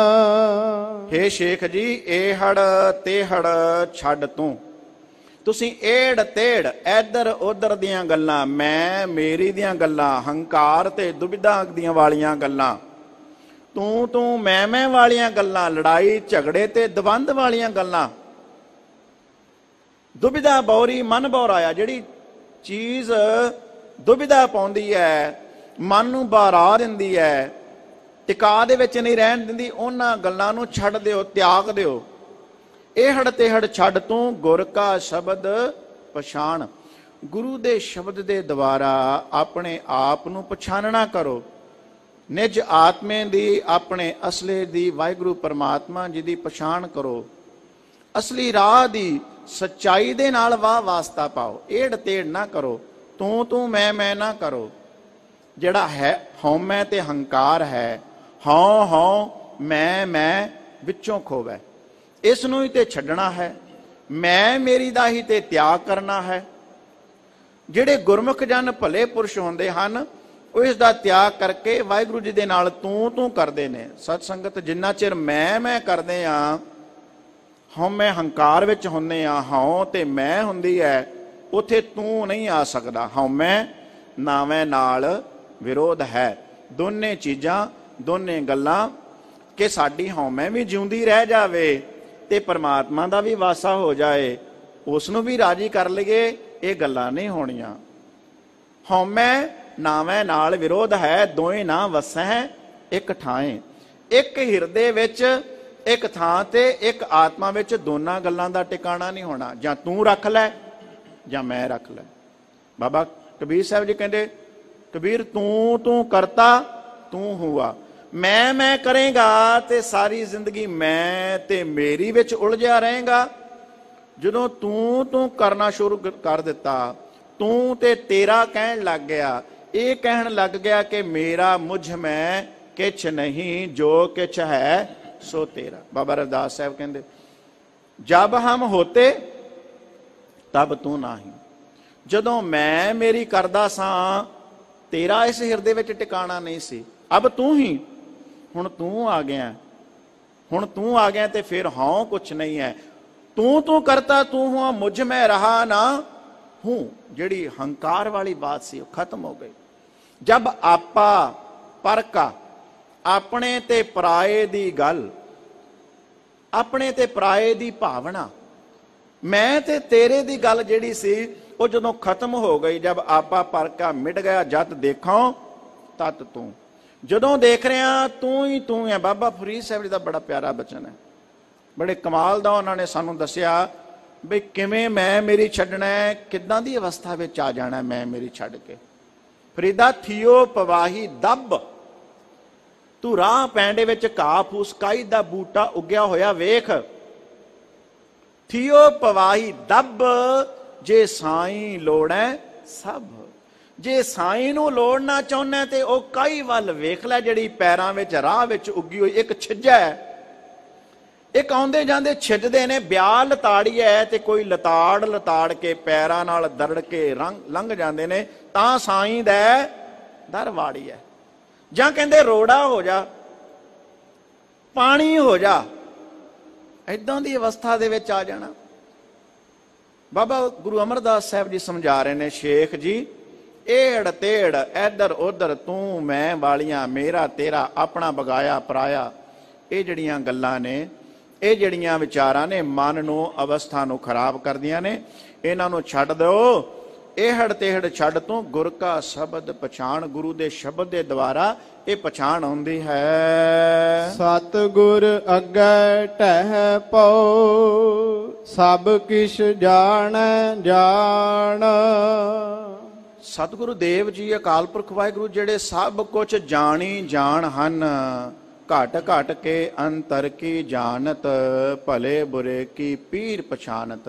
ਹੇ ਸ਼ੇਖ ਜੀ, ਏ ਹੜ ਤੇ ਹੜ ਛੱਡ ਤੂੰ। ਤੁਸੀਂ ਏੜ ਤੇੜ, ਇੱਧਰ ਉੱਧਰ ਦੀਆਂ ਗੱਲਾਂ, ਮੈਂ ਮੇਰੀ ਦੀਆਂ ਗੱਲਾਂ, ਹੰਕਾਰ ਤੇ ਦੁਬਿਧਾ ਦੀਆਂ ਵਾਲੀਆਂ ਗੱਲਾਂ, ਤੂੰ ਮੈਂ ਵਾਲੀਆਂ ਗੱਲਾਂ, ਲੜਾਈ ਝਗੜੇ ਤੇ ਦਵੰਦ ਵਾਲੀਆਂ ਗੱਲਾਂ, ਦੁਬਿਧਾ ਬੌਰੀ ਮਨ ਬੌਰਾਇਆ। ਜਿਹੜੀ ਚੀਜ਼ ਦੁਬਿਧਾ ਪਾਉਂਦੀ ਹੈ, ਮਨ ਨੂੰ ਬਾਰਾ ਦਿੰਦੀ ਹੈ, ਟਿਕਾ ਦੇ ਵਿੱਚ ਨਹੀਂ ਰਹਿਣ ਦਿੰਦੀ, ਉਹਨਾਂ ਗੱਲਾਂ ਨੂੰ ਛੱਡ ਦਿਓ, ਤਿਆਗ ਦਿਓ। ਇਹ ਹੜ ਤੇ ਹੜ ਛੱਡ ਤੂੰ, ਗੁਰ ਕਾ ਸ਼ਬਦ ਪਛਾਣ। ਗੁਰੂ ਦੇ ਸ਼ਬਦ ਦੇ ਦੁਆਰਾ ਆਪਣੇ ਆਪ ਨੂੰ ਪਛਾਣਨਾ ਕਰੋ। ਨਿਜ ਆਤਮੇ ਦੀ, ਆਪਣੇ ਅਸਲੇ ਦੀ, ਵਾਹਿਗੁਰੂ ਪਰਮਾਤਮਾ ਜੀ ਦੀ ਪਛਾਣ ਕਰੋ। ਅਸਲੀ ਰਾਹ ਦੀ ਸੱਚਾਈ ਦੇ ਨਾਲ ਵਾਸਤਾ ਪਾਓ। ਏੜ ਤੇੜ ਨਾ ਕਰੋ, ਤੂੰ ਮੈਂ ਨਾ ਕਰੋ। ਜਿਹੜਾ ਹੈ ਹਉਮੈ ਤੇ ਹੰਕਾਰ ਹੈ, ਹਉ ਮੈਂ ਵਿੱਚੋਂ ਖੋਵੈ, ਇਸ ਨੂੰ ਹੀ ਤੇ ਛੱਡਣਾ ਹੈ। ਮੈਂ ਮੇਰੀ ਦਾ ਹੀ ਤੇ ਤਿਆਗ ਕਰਨਾ ਹੈ। ਜਿਹੜੇ ਗੁਰਮੁਖ ਜਨ ਭਲੇ ਪੁਰਸ਼ ਹੁੰਦੇ ਹਨ, ਉਹ ਇਸ ਦਾ ਤਿਆਗ ਕਰਕੇ ਵਾਹਿਗੁਰੂ ਜੀ ਦੇ ਨਾਲ ਤੂੰ ਕਰਦੇ ਨੇ। ਸਤ ਸੰਗਤ, ਜਿੰਨਾ ਚਿਰ ਮੈਂ ਕਰਦੇ ਆ, ਹਉਮੈ ਹੰਕਾਰ ਵਿੱਚ ਹੁੰਦੇ ਆ, ਹਉ ਤੇ ਮੈਂ ਹੁੰਦੀ ਹੈ, ਉੱਥੇ ਤੂੰ ਨਹੀਂ ਆ ਸਕਦਾ। ਹਉਮੈ ਨਾਵੇਂ ਨਾਲ ਵਿਰੋਧ ਹੈ। ਦੋਨੇ ਚੀਜ਼ਾਂ, ਦੋਨੇ ਗੱਲਾਂ, ਕਿ ਸਾਡੀ ਹਉਮੈ ਵੀ ਜਿਉਂਦੀ ਰਹਿ ਜਾਵੇ ਤੇ ਪਰਮਾਤਮਾ ਦਾ ਵੀ ਵਾਸਾ ਹੋ ਜਾਏ, ਉਸ ਨੂੰ ਵੀ ਰਾਜੀ ਕਰ ਲਈਏ, ਇਹ ਗੱਲਾਂ ਨਹੀਂ ਹੋਣੀਆਂ। ਹਉਮੈ ਨਾਵੇਂ ਨਾਲ ਵਿਰੋਧ ਹੈ, ਦੋਏ ਨਾ ਵਸੈ ਇੱਕ ਠਾਏ। ਇੱਕ ਹਿਰਦੇ ਵਿੱਚ, ਇੱਕ ਥਾਂ ਤੇ, ਇੱਕ ਆਤਮਾ ਵਿੱਚ, ਦੋਨਾਂ ਗੱਲਾਂ ਦਾ ਟਿਕਾਣਾ ਨਹੀਂ ਹੋਣਾ। ਜਾਂ ਤੂੰ ਰੱਖ ਲੈ ਜਾਂ ਮੈਂ ਰੱਖ ਲੈ। ਬਾਬਾ ਕਬੀਰ ਸਾਹਿਬ ਜੀ ਕਹਿੰਦੇ, ਕਬੀਰ ਤੂੰ ਕਰਤਾ ਤੂੰ ਹੁਆ। ਮੈਂ ਕਰੇਗਾ ਤੇ ਸਾਰੀ ਜ਼ਿੰਦਗੀ ਮੈਂ ਤੇ ਮੇਰੀ ਵਿੱਚ ਉਲਝਿਆ ਰਹੇਗਾ। ਜਦੋਂ ਤੂੰ ਕਰਨਾ ਸ਼ੁਰੂ ਕਰ ਦਿੱਤਾ, ਤੂੰ ਤੇ ਤੇਰਾ ਕਹਿਣ ਲੱਗ ਗਿਆ, ਇਹ ਕਹਿਣ ਲੱਗ ਗਿਆ ਕਿ ਮੇਰਾ ਮੁਝ ਮੈਂ ਕਿਛ ਨਹੀਂ, ਜੋ ਕਿਛ ਹੈ ਸੋ ਤੇਰਾ। ਬਾਬਾ ਰਵਿਦਾਸ ਸਾਹਿਬ ਕਹਿੰਦੇ, ਜਬ ਹਮ ਹੋਤੇ ਤਬ ਤੂੰ ਨਹੀਂ। ਜਦੋਂ ਮੈਂ ਮੇਰੀ ਕਰਦਾ ਸਾਂ, ਤੇਰਾ ਇਸ ਹਿਰਦੇ ਵਿੱਚ ਟਿਕਾਣਾ ਨਹੀਂ ਸੀ। ਅਬ ਤੂੰ ਹੀ, ਹੁਣ ਤੂੰ ਆ ਗਿਆ, ਹੁਣ ਤੂੰ ਆ ਗਿਆ ਤੇ ਫਿਰ ਹਾਂ ਕੁਛ ਨਹੀਂ ਹੈ। ਤੂੰ ਕਰਤਾ ਤੂੰ ਹੁਆ, ਮੁਝ ਮੈਂ ਰਹਾ ਨਾ ਹੂੰ। ਜਿਹੜੀ ਹੰਕਾਰ ਵਾਲੀ ਬਾਤ ਸੀ ਉਹ ਖਤਮ ਹੋ ਗਈ। ਜਬ ਆਪਾ ਪਰਕਾ, ਆਪਣੇ ਤੇ ਪਰਾਏ ਦੀ ਗੱਲ, ਆਪਣੇ ਤੇ ਪਰਾਏ ਦੀ ਭਾਵਨਾ, ਮੈਂ ਤੇ ਤੇਰੇ ਦੀ ਗੱਲ ਜਿਹੜੀ ਸੀ ਉਹ ਜਦੋਂ ਖਤਮ ਹੋ ਗਈ, ਜਬ ਆਪਾ ਪਰਕਾ ਮਿਟ ਗਿਆ, ਜਦ ਦੇਖਾਂ ਤਤ ਤੂੰ। ਜਦੋਂ ਦੇਖ ਰਿਹਾ ਤੂੰ ਹੀ ਤੂੰ ਹੈ। ਬਾਬਾ ਫਰੀਦ ਸਾਹਿਬ ਜੀ ਦਾ ਬੜਾ ਪਿਆਰਾ ਬਚਨ ਹੈ, बड़े कमाल दा उन्होंने सानू दसिया भी किवें मैं मेरी छड्डना है, किदां दी अवस्था विच आ जाना मैं मेरी छड्ड के। फरीदा थियो पवाही दब, तू राह पैंडे विच घाह फूस काई दा बूटा उग्या होया वेख। थियो पवाही दब, जे साईं लोड़ै सब। जे साईं नूं लोड़ना चाहुंदा ते ओ काई वल वेख लै, जिहड़ी पैरां विच राह विच उगी होई एक छिज है। एक आउंदे जांदे छिजदे ने, ब्याह लताड़ी है ते कोई लताड़ लताड़ के पैरां नाल दरड़ के लंघ जांदे ने, तां साईं दा दर वाड़ी है। जां कहंदे रोड़ा हो जा, पानी हो जा, इदां दी अवस्था दे विच आ जाना। बाबा गुरु अमरदास साहब जी समझा रहे ने, शेख जी एड़ तेड़ इधर उधर तू मैं वालियां, मेरा तेरा अपना बगाया पराया, ये जड़ियां गल्लां ने, ये जड़ियां विचारां ने मन नूं अवस्था नूं खराब करदियां ने। इन्हां नूं छड्ड दो, एहड़ तेहड़ छड्ड तू गुर का शब्द पछाण। गुरु दे शब्द दे द्वारा ये पछाण आउंदी है। सतगुर अग्गै टह पौ, सब किश जाण जाण। सतगुरु देव जी अकाल पुरख वाहिगुरु जिहड़े सब कुछ जानी जान हन, घट घट के अंतर की जानत, भले बुरे की पीर पछानत।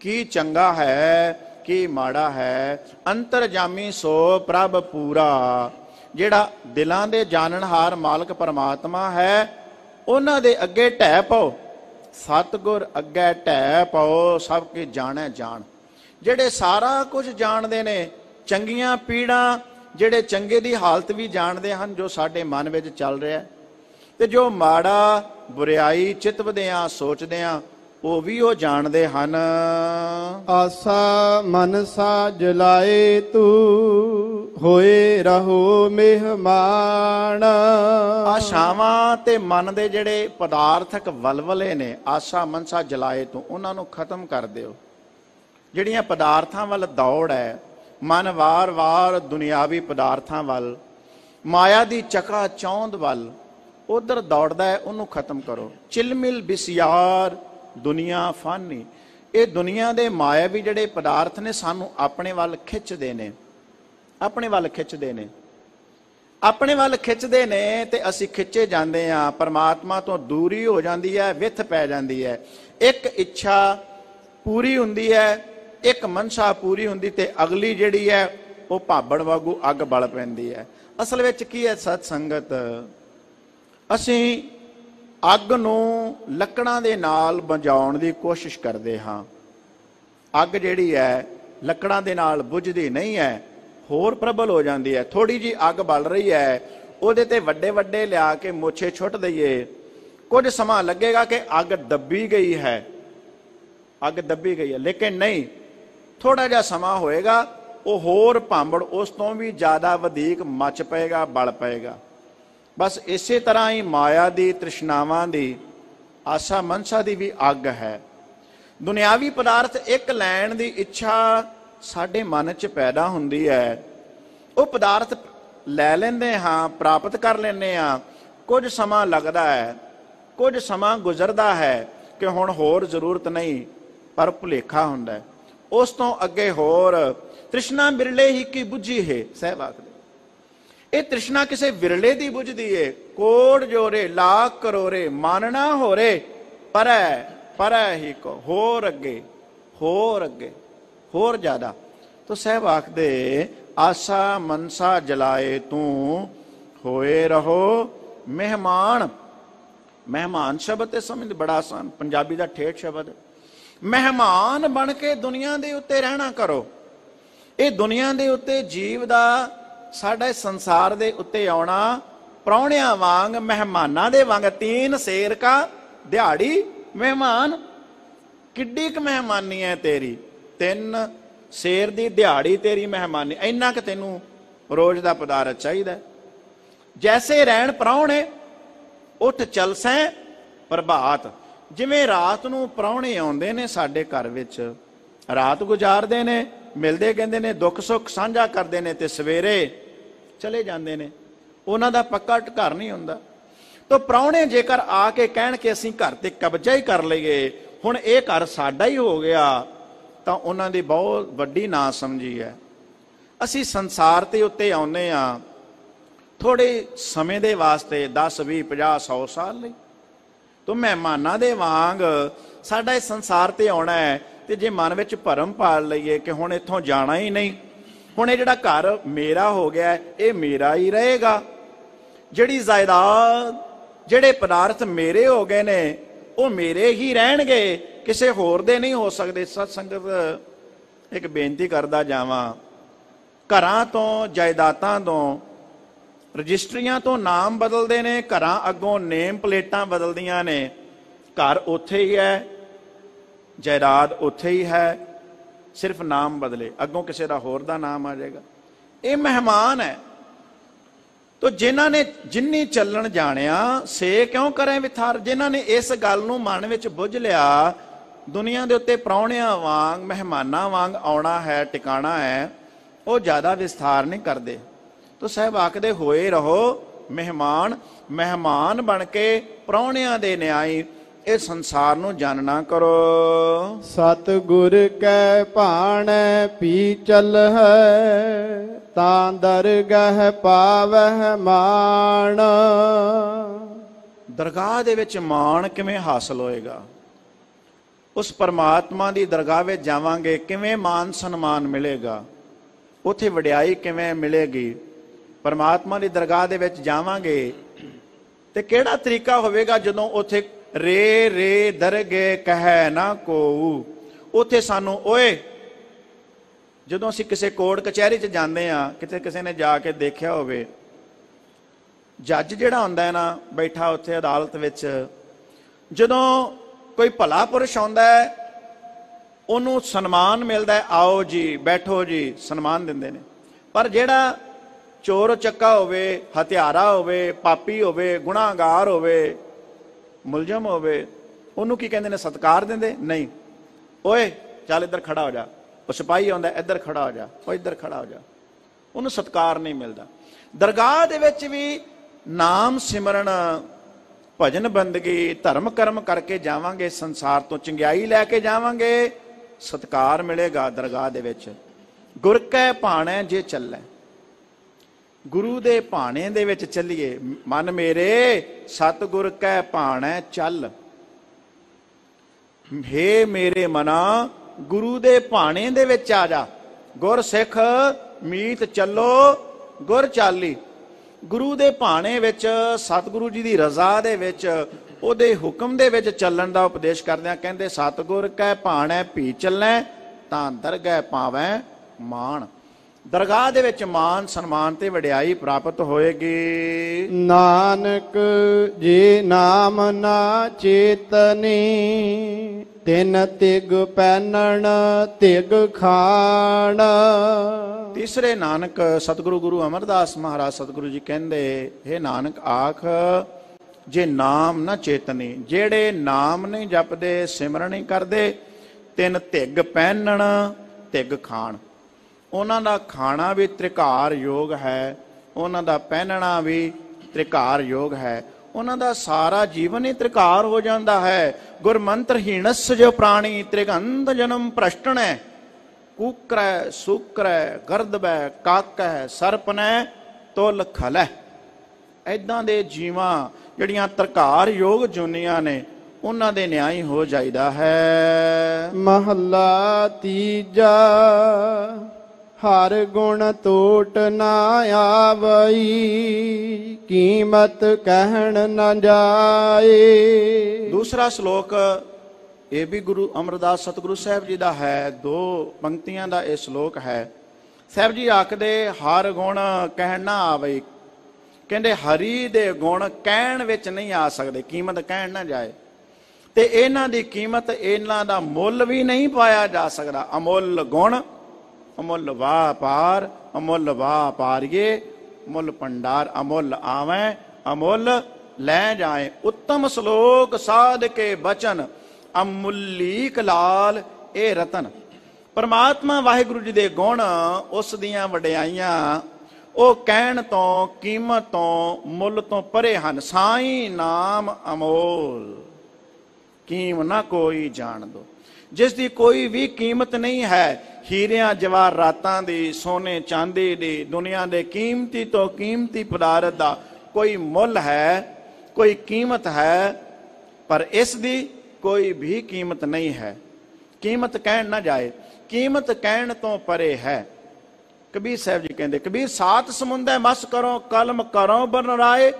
की चंगा है की माड़ा है, अंतरजामी सो प्रभ पूरा। जिहड़ा दिलां दे जाननहार मालक परमात्मा है, उन्हां दे अगे ढह पाओ। सतगुर अगे ढह पाओ, सब के जाने जान। जिहड़े सारा कुछ जाणदे ने, चंगियां पीड़ां, जिहड़े चंगे दी हालत भी जाणदे हन जो साडे मन विच चल रहा है, ते जो माड़ा बुराई चितवदियां सोचदियां वो भी वो जाणदे हन। आसा मनसा जलाए तू, होए रहो मेहमान। आशावां ते मन दे जिहड़े पदार्थक वलवले ने, आशा मनसा जलाए तू, उन्हां नूं खत्म कर दिओ। जिहड़ियां पदार्थां वल दौड़ है, मन वार वार दुनियावी पदार्थां वल, माया दी चका चौंध वल उधर दौड़दा है, उन्होंने खत्म करो। चिलमिल बिसियार दुनिया फानी, ये दुनिया दे मायावी जिहड़े पदार्थ ने सानू अपने वल खिचदे ने, अपने वल खिचदे ने, अपने वल खिचदे ने ते असी खिचे जांदे आ। परमात्मा तो दूरी हो जाती है, विथ पै जाती है। एक इच्छा पूरी हुंदी है, एक मनसा पूरी हुंदी ते अगली जिहड़ी है वो भाबड़ वागू अग बल पैंदी है। असल विच की है सत संगत, असी अग नूं लकड़ां दे नाल बुझाउण दी कोशिश करदे हां। अग जिहड़ी है लकड़ां दे नाल बुझदी नहीं है, होर प्रबल हो जाती है। थोड़ी जी अग बल रही है, उहदे ते वड्डे वड्डे लिया के मोछे छुट दईए, कुछ समा लगेगा कि अग दबी गई है, अग दबी गई है। लेकिन नहीं, थोड़ा जिहा समा होएगा, वो होर भांबड़ उस तों भी ज़्यादा वधीक मच पएगा, बल पएगा। बस इसे तरह ही माया दी तृष्णावां दी, आशा मनसा दी भी अग है। दुनियावी पदार्थ एक लैण दी इच्छा साडे मन च पैदा हुंदी है, वो पदार्थ लै लैंदे हां, प्राप्त कर लैंदे हां। कुछ समा लगदा है, कुछ समा गुजरदा है कि हुण होर जरूरत नहीं, पर भुलेखा हुंदा है। उस तो अगे होर तृष्णा बिरले ही की बुझी है, सहवाग दे। ये तृष्णा किसे विरले दी बुझदी है। कोड़ जोरे लाख करोरे मानना हो रे, पर ही को होर अगे, होर अगे, होर ज्यादा। तो सहवाग दे, आशा मनसा जलाए तू, होए रहो मेहमान। मेहमान शब्द ते समझ बड़ा आसान, पंजाबी दा ठेठ शब्द। मेहमान बन के दुनिया दे उत्ते रहना करो। ये दुनिया दे उत्ते जीव दा साडे संसार दे उत्ते आउणा प्राहुणियां वांग, मेहमानां दे वांग। तीन सेर का दिहाड़ी मेहमान, किड्डी क मेहमानी है तेरी, तीन सेर दी दिहाड़ी तेरी मेहमानी। इन्ना क तैनू रोज दा पदार्थ चाहिदा। जैसे रहण प्राहुणे, उठ चल सैं प्रभात। जिवें रात नूं प्राहुणे आउंदे ने साडे घर विच, रात गुजारदे ने, मिलदे कहंदे ने, दुख सुख साझा करदे ने, ते सवेरे चले जांदे ने। उन्हां दा पक्का घर नहीं हुंदा। तो प्राहुणे जेकर आके कहण कि असीं घर ते कब्जा ही कर लईए, हुण इह घर साडा ही हो गया, ਤਾਂ ਉਹਨਾਂ ਦੀ ਬਹੁਤ ਵੱਡੀ ਨਾ ਸਮਝੀ ਹੈ। ਅਸੀਂ ਸੰਸਾਰ ਤੇ ਉੱਤੇ ਆਉਂਦੇ ਹਾਂ ਥੋੜੇ ਸਮੇਂ ਦੇ ਵਾਸਤੇ, 10 20 50 100 ਸਾਲ ਲਈ, ਤਾਂ ਮਹਿਮਾਨਾਂ ਦੇ ਵਾਂਗ ਸਾਡਾ ਇਸ ਸੰਸਾਰ ਤੇ ਆਉਣਾ ਹੈ। ਤੇ ਜੇ ਮਨ ਵਿੱਚ ਭਰਮ ਪਾਲ ਲਈਏ ਕਿ ਹੁਣ ਇੱਥੋਂ ਜਾਣਾ ਹੀ ਨਹੀਂ, ਹੁਣ ਇਹ ਜਿਹੜਾ ਘਰ ਮੇਰਾ ਹੋ ਗਿਆ ਇਹ ਮੇਰਾ ਹੀ ਰਹੇਗਾ, ਜਿਹੜੀ ਜਾਇਦਾਦ ਜਿਹੜੇ ਪਦਾਰਥ ਮੇਰੇ ਹੋ ਗਏ ਨੇ ਉਹ ਮੇਰੇ ਹੀ ਰਹਿਣਗੇ, ਕਿਸੇ ਹੋਰ ਦੇ ਨਹੀਂ ਹੋ ਸਕਦੇ। ਸਤ ਸੰਗਤ ਇੱਕ ਬੇਨਤੀ ਕਰਦਾ ਜਾਵਾਂ, ਘਰਾਂ ਤੋਂ ਜਾਇਦਾਦਾਂ ਤੋਂ ਰਜਿਸਟਰੀਆਂ ਤੋਂ ਨਾਮ ਬਦਲਦੇ ਨੇ, ਘਰਾਂ ਅੱਗੋਂ ਨੇਮ ਪਲੇਟਾਂ ਬਦਲਦੀਆਂ ਨੇ, ਘਰ ਉੱਥੇ ਹੀ ਹੈ, ਜਾਇਦਾਦ ਉੱਥੇ ਹੀ ਹੈ, ਸਿਰਫ ਨਾਮ ਬਦਲੇ, ਅੱਗੋਂ ਕਿਸੇ ਦਾ ਹੋਰ ਦਾ ਨਾਮ ਆ ਜਾਏਗਾ। ਇਹ ਮਹਿਮਾਨ ਹੈ। ਤੋ ਜਿਨ੍ਹਾਂ ਨੇ ਜਿੰਨੀ ਚੱਲਣ ਜਾਣਿਆ ਸੇ ਕਿਉਂ ਕਰੇ ਵਿਥਾਰ, ਜਿਨ੍ਹਾਂ ਨੇ ਇਸ ਗੱਲ ਨੂੰ ਮਨ ਵਿੱਚ ਬੁੱਝ ਲਿਆ ਦੁਨੀਆ ਦੇ ਉੱਤੇ ਪ੍ਰਾਹੁਣਿਆਂ ਵਾਂਗ ਮਹਿਮਾਨਾਂ ਵਾਂਗ ਆਉਣਾ ਹੈ, ਟਿਕਾਣਾ ਹੈ, ਉਹ ਜ਼ਿਆਦਾ ਵਿਸਥਾਰ ਨਹੀਂ ਕਰਦੇ। ਤੋ ਸਾਹਿਬ ਆਖਦੇ ਹੋਏ ਰਹੋ ਮਹਿਮਾਨ, ਮਹਿਮਾਨ ਬਣ ਕੇ ਪ੍ਰਾਹੁਣਿਆਂ ਦੇ ਨਿਆਈ ਇਹ ਸੰਸਾਰ ਨੂੰ ਜਾਣਨਾ ਕਰੋ। ਸਤਿਗੁਰ ਕੈ ਭਾਣੈ ਪੀ ਚਲਹਿ, ਤਾਂ ਦਰਗਹ ਪਾਵਹਿ ਮਾਣ। ਦਰਗਾਹ ਦੇ ਵਿੱਚ ਮਾਣ ਕਿਵੇਂ ਹਾਸਲ ਹੋਏਗਾ? ਉਸ ਪਰਮਾਤਮਾ ਦੀ ਦਰਗਾਹ ਵਿੱਚ ਜਾਵਾਂਗੇ ਕਿਵੇਂ ਮਾਨ ਸਨਮਾਨ ਮਿਲੇਗਾ, ਉੱਥੇ ਵਡਿਆਈ ਕਿਵੇਂ ਮਿਲੇਗੀ? ਪਰਮਾਤਮਾ ਦੀ ਦਰਗਾਹ ਦੇ ਵਿੱਚ ਜਾਵਾਂਗੇ ਤੇ ਕਿਹੜਾ ਤਰੀਕਾ ਹੋਵੇਗਾ ਜਦੋਂ ਉੱਥੇ ਰੇ ਰੇ ਦਰਗੇ ਕਹਿ ਨਾ ਕੋਊ, ਉੱਥੇ ਸਾਨੂੰ ਓਏ, ਜਦੋਂ ਅਸੀਂ ਕਿਸੇ ਕੋਰਟ ਕਚਹਿਰੀ 'ਚ ਜਾਂਦੇ ਹਾਂ, ਕਿਤੇ ਕਿਸੇ ਨੇ ਜਾ ਕੇ ਦੇਖਿਆ ਹੋਵੇ, ਜੱਜ ਜਿਹੜਾ ਹੁੰਦਾ ਹੈ ਨਾ ਬੈਠਾ ਉੱਥੇ ਅਦਾਲਤ ਵਿੱਚ, ਜਦੋਂ ਕੋਈ ਭਲਾ ਪੁਰਸ਼ ਆਉਂਦਾ ਹੈ ਉਹਨੂੰ ਸਨਮਾਨ ਮਿਲਦਾ ਹੈ, ਆਓ ਜੀ ਬੈਠੋ ਜੀ, ਸਨਮਾਨ ਦਿੰਦੇ ਨੇ। ਪਰ ਜਿਹੜਾ ਚੋਰ ਚੱਕਾ ਹੋਵੇ, ਹਥਿਆਰਾ ਹੋਵੇ, ਪਾਪੀ ਹੋਵੇ, ਗੁਨਾਹਗਾਰ ਹੋਵੇ, ਮੁਲਜ਼ਮ ਹੋਵੇ, ਉਹਨੂੰ ਕੀ ਕਹਿੰਦੇ ਨੇ? ਸਤਿਕਾਰ ਦਿੰਦੇ ਨਹੀਂ। ਓਏ ਚੱਲ ਇੱਧਰ ਖੜਾ ਹੋ ਜਾ, ਉਹ ਸਿਪਾਹੀ ਆਉਂਦਾ ਇੱਧਰ ਖੜਾ ਹੋ ਜਾ, ਉਹ ਇੱਧਰ ਖੜਾ ਹੋ ਜਾ, ਉਹਨੂੰ ਸਤਿਕਾਰ ਨਹੀਂ ਮਿਲਦਾ। ਦਰਗਾਹ ਦੇ ਵਿੱਚ ਵੀ ਨਾਮ ਸਿਮਰਨ, ਭਜਨ ਬੰਦਗੀ, ਧਰਮ ਕਰਮ ਕਰਕੇ ਜਾਵਾਂਗੇ, ਸੰਸਾਰ ਤੋਂ ਚੰਗਿਆਈ ਲੈ ਕੇ ਜਾਵਾਂਗੇ, ਸਤਿਕਾਰ ਮਿਲੇਗਾ ਦਰਗਾਹ ਦੇ ਵਿੱਚ। ਗੁਰ ਕੈ ਭਾਣੈ ਜੇ ਚੱਲੈ, ਗੁਰੂ ਦੇ ਭਾਣੇ ਦੇ ਵਿੱਚ ਚੱਲੀਏ। ਮਨ ਮੇਰੇ ਸਤਿਗੁਰ ਕੈ ਭਾਣੈ ਚੱਲ, ਹੇ ਮੇਰੇ ਮਨਾ ਗੁਰੂ ਦੇ ਭਾਣੇ ਦੇ ਵਿੱਚ ਆ ਜਾ। ਗੁਰ ਸਿੱਖ ਮੀਤ ਚੱਲੋ ਗੁਰ ਚਾਲੀ, ਗੁਰੂ ਦੇ ਭਾਣੇ ਵਿੱਚ, ਸਤਿਗੁਰੂ ਜੀ ਦੀ ਰਜ਼ਾ ਦੇ ਵਿੱਚ, ਉਹਦੇ ਹੁਕਮ ਦੇ ਵਿੱਚ ਚੱਲਣ ਦਾ ਉਪਦੇਸ਼ ਕਰਦਿਆਂ ਕਹਿੰਦੇ ਸਤਿਗੁਰ ਕੈ ਭਾਣੈ ਭੀ ਚੱਲੈ, ਤਾਂ ਦਰਗਹਿ ਪਾਵੈ ਮਾਣ। ਦਰਗਾਹ ਦੇ ਵਿੱਚ ਮਾਨ ਸਨਮਾਨ ਤੇ ਵਡਿਆਈ ਪ੍ਰਾਪਤ ਹੋਏਗੀ। ਨਾਨਕ ਜੇ ਨਾਮ ਨਾ ਚੇਤਨੀ, ਤਿਨ ਤਿਗ ਪੈਨਣ ਤਿਗ ਖਾਣ। ਤੀਸਰੇ ਨਾਨਕ ਸਤਿਗੁਰੂ ਗੁਰੂ ਅਮਰਦਾਸ ਮਹਾਰਾਜ ਸਤਿਗੁਰੂ ਜੀ ਕਹਿੰਦੇ, ਹੇ ਨਾਨਕ ਆਖ ਜੇ ਨਾਮ ਨਾ ਚੇਤਨੀ, ਜਿਹੜੇ ਨਾਮ ਨਹੀਂ ਜਪਦੇ, ਸਿਮਰਨ ਨਹੀਂ ਕਰਦੇ, ਤਿੰਨ ਤਿਗ ਪਹਿਨਣ ਤਿਗ ਖਾਣ, ਉਹਨਾਂ ਦਾ ਖਾਣਾ ਵੀ ਤ੍ਰਿਕਾਰ ਯੋਗ ਹੈ, ਉਹਨਾਂ ਦਾ ਪਹਿਨਣਾ ਵੀ ਤ੍ਰਿਕਾਰ ਯੋਗ ਹੈ, ਉਹਨਾਂ ਦਾ ਸਾਰਾ ਜੀਵਨ ਹੀ ਤ੍ਰਿਕਾਰ ਹੋ ਜਾਂਦਾ ਹੈ। ਗੁਰਮੰਤਰ ਹੀਣਸ ਜੋ ਪ੍ਰਾਣੀ, ਤ੍ਰਿਗੰਧ ਜਨਮ ਭ੍ਰਸ਼ਟਣੈ, ਕੂਕਰੈ ਸੂਕਰੈ ਗਰਦਬੈ ਕਾਕੈ ਸਰਪਨੈ ਤੁਲ ਖਲੈ। ਏਦਾਂ ਦੇ ਜੀਵਾਂ ਜਿਹੜੀਆਂ ਤ੍ਰਿਕਾਰ ਯੋਗ ਜੁਨੀਆਂ ਨੇ, ਉਹਨਾਂ ਦੇ ਨਿਆਈ ਹੋ ਜਾਈਦਾ ਹੈ। ਮਹੱਲਾ ਤੀਜਾ, ਹਰ ਗੁਣ ਟੋਟ ਨਾ ਆਵਈ, ਕੀਮਤ ਕਹਿਣ ਨਾ ਜਾਏ। ਦੂਸਰਾ ਸ਼ਲੋਕ ਇਹ ਵੀ ਗੁਰੂ ਅਮਰਦਾਸ ਸਤਿਗੁਰੂ ਸਾਹਿਬ ਜੀ ਦਾ ਹੈ, 2 ਪੰਕਤੀਆਂ ਦਾ ਇਹ ਸ਼ਲੋਕ ਹੈ। ਸਾਹਿਬ ਜੀ ਆਖਦੇ ਹਰ ਗੁਣ ਕਹਿਣ ਨਾ ਆਵਈ, ਕਹਿੰਦੇ ਹਰੀ ਦੇ ਗੁਣ ਕਹਿਣ ਵਿੱਚ ਨਹੀਂ ਆ ਸਕਦੇ, ਕੀਮਤ ਕਹਿਣ ਨਾ ਜਾਏ, ਤੇ ਇਹਨਾਂ ਦੀ ਕੀਮਤ, ਇਹਨਾਂ ਦਾ ਮੁੱਲ ਵੀ ਨਹੀਂ ਪਾਇਆ ਜਾ ਸਕਦਾ। ਅਮੁੱਲ ਗੁਣ ਅਮੁੱਲ ਵਾਪਾਰ, ਅਮੁੱਲ ਵਾਪਾਰੀਏ, ਮੁੱਲ ਭੰਡਾਰ, ਅਮੁੱਲ ਆਵੇਂ ਅਮੁੱਲ ਲੈ ਜਾਏ। ਉੱਤਮ ਸ਼ਲੋਕ ਸਾਧ ਕੇ ਬਚਨ, ਅਮੁੱਲੀਕ ਲਾਲ ਇਹ ਰਤਨ। ਪਰਮਾਤਮਾ ਵਾਹਿਗੁਰੂ ਜੀ ਦੇ ਗੁਣ, ਉਸ ਦੀਆਂ ਵਡਿਆਈਆਂ, ਉਹ ਕਹਿਣ ਤੋਂ, ਕੀਮਤ ਤੋਂ, ਮੁੱਲ ਤੋਂ ਪਰੇ ਹਨ। ਸਾਈਂ ਨਾਮ ਅਮੋਲ, ਕੀਮ ਨਾ ਕੋਈ ਜਾਣ ਦੋ। ਜਿਸ ਦੀ ਕੋਈ ਵੀ ਕੀਮਤ ਨਹੀਂ ਹੈ, ਹੀਰਿਆਂ ਜਵਾਹਰਾਤਾਂ ਦੀ, ਸੋਨੇ ਚਾਂਦੀ ਦੀ, ਦੁਨੀਆ ਦੇ ਕੀਮਤੀ ਤੋਂ ਕੀਮਤੀ ਪਦਾਰਥ ਦਾ ਕੋਈ ਮੁੱਲ ਹੈ, ਕੋਈ ਕੀਮਤ ਹੈ, ਪਰ ਇਸ ਦੀ ਕੋਈ ਵੀ ਕੀਮਤ ਨਹੀਂ ਹੈ। ਕੀਮਤ ਕਹਿਣ ਨਾ ਜਾਏ, ਕੀਮਤ ਕਹਿਣ ਤੋਂ ਪਰੇ ਹੈ। ਕਬੀਰ ਸਾਹਿਬ ਜੀ ਕਹਿੰਦੇ, ਕਬੀਰ ਸਾਤ ਸਮੁੰਦਰ ਮਸ ਕਰੋ, ਕਲਮ ਕਰੋ ਬਨ ਰਾਏ,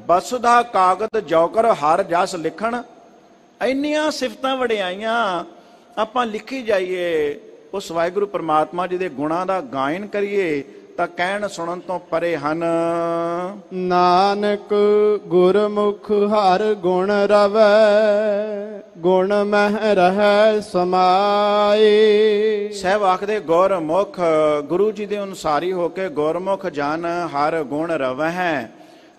ਬਸੁਧਾ ਕਾਗਦ ਜੌਕਰ ਹਰ ਜਸ ਲਿਖਣ। ਇੰਨੀਆਂ ਸਿਫਤਾਂ ਵਡਿਆਈਆਂ ਆਪਾਂ ਲਿਖੀ ਜਾਈਏ, ਉਸ ਵਾਹਿਗੁਰੂ ਪਰਮਾਤਮਾ ਜੀ ਦੇ ਗੁਣਾਂ ਦਾ ਗਾਇਨ ਕਰੀਏ ਤਾਂ ਕਹਿਣ ਸੁਣਨ ਤੋਂ ਪਰੇ ਹਨ। ਨਾਨਕ ਗੁਰਮੁਖ ਹਰ ਗੁਣ ਰਵੈ, ਗੁਣ ਮਹਿ ਰਹਿ ਸਮਾਏ। ਸਾਹਿਬ ਆਖਦੇ ਗੁਰਮੁਖ, ਗੁਰੂ ਜੀ ਦੇ ਅਨੁਸਾਰੀ ਹੋ ਕੇ ਗੁਰਮੁਖ ਜਨ ਹਰ ਗੁਣ ਰਵੈ ਹੈ,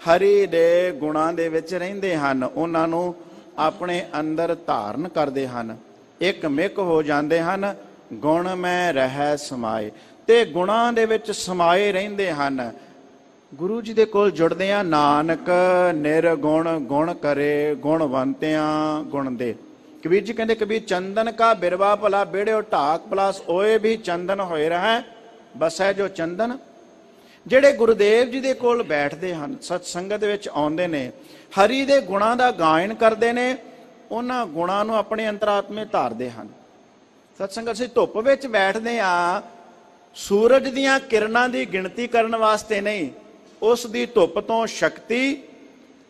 ਹਰੀ ਦੇ ਗੁਣਾਂ ਦੇ ਵਿੱਚ ਰਹਿੰਦੇ ਹਨ, ਉਹਨਾਂ ਨੂੰ ਆਪਣੇ ਅੰਦਰ ਧਾਰਨ ਕਰਦੇ ਹਨ, ਇੱਕ ਮਿਕ ਹੋ ਜਾਂਦੇ ਹਨ। ਗੁਣ ਮੈਂ ਰਹਿ ਸਮਾਏ, ਤੇ ਗੁਣਾਂ ਦੇ ਵਿੱਚ ਸਮਾਏ ਰਹਿੰਦੇ ਹਨ। ਗੁਰੂ ਜੀ ਦੇ ਕੋਲ ਜੁੜਦੇ ਆ। ਨਾਨਕ ਨਿਰਗੁਣ ਗੁਣ ਕਰੇ, ਗੁਣਵੰਤਿਆਂ ਗੁਣ ਦੇ। ਕਬੀਰ ਜੀ ਕਹਿੰਦੇ, ਕਬੀਰ ਚੰਦਨ ਕਾ ਬਿਰਵਾ ਭਲਾ, ਬੇੜਿਓ ਢਾਕ ਪਲਾਸ ਓਏ ਵੀ ਚੰਦਨ ਹੋਏ ਰਹਿ ਬਸੈ ਜੋ ਚੰਦਨ। ਜਿਹੜੇ ਗੁਰਦੇਵ ਜੀ ਦੇ ਕੋਲ ਬੈਠਦੇ ਹਨ, ਸਤ ਸੰਗਤ ਵਿੱਚ ਆਉਂਦੇ ਨੇ, ਹਰੀ ਦੇ ਗੁਣਾਂ ਦਾ ਗਾਇਨ ਕਰਦੇ ਨੇ, ਉਹਨਾਂ ਗੁਣਾਂ ਨੂੰ ਆਪਣੇ ਅੰਤਰਾਤਮੇ ਧਾਰਦੇ ਹਨ। ਸਤ ਸੰਗਤ, ਅਸੀਂ ਧੁੱਪ ਵਿੱਚ ਬੈਠਦੇ ਆ, ਸੂਰਜ ਦੀਆਂ ਕਿਰਨਾਂ ਦੀ ਗਿਣਤੀ ਕਰਨ ਵਾਸਤੇ ਨਹੀਂ, ਉਸ ਦੀ ਧੁੱਪ ਤੋਂ ਸ਼ਕਤੀ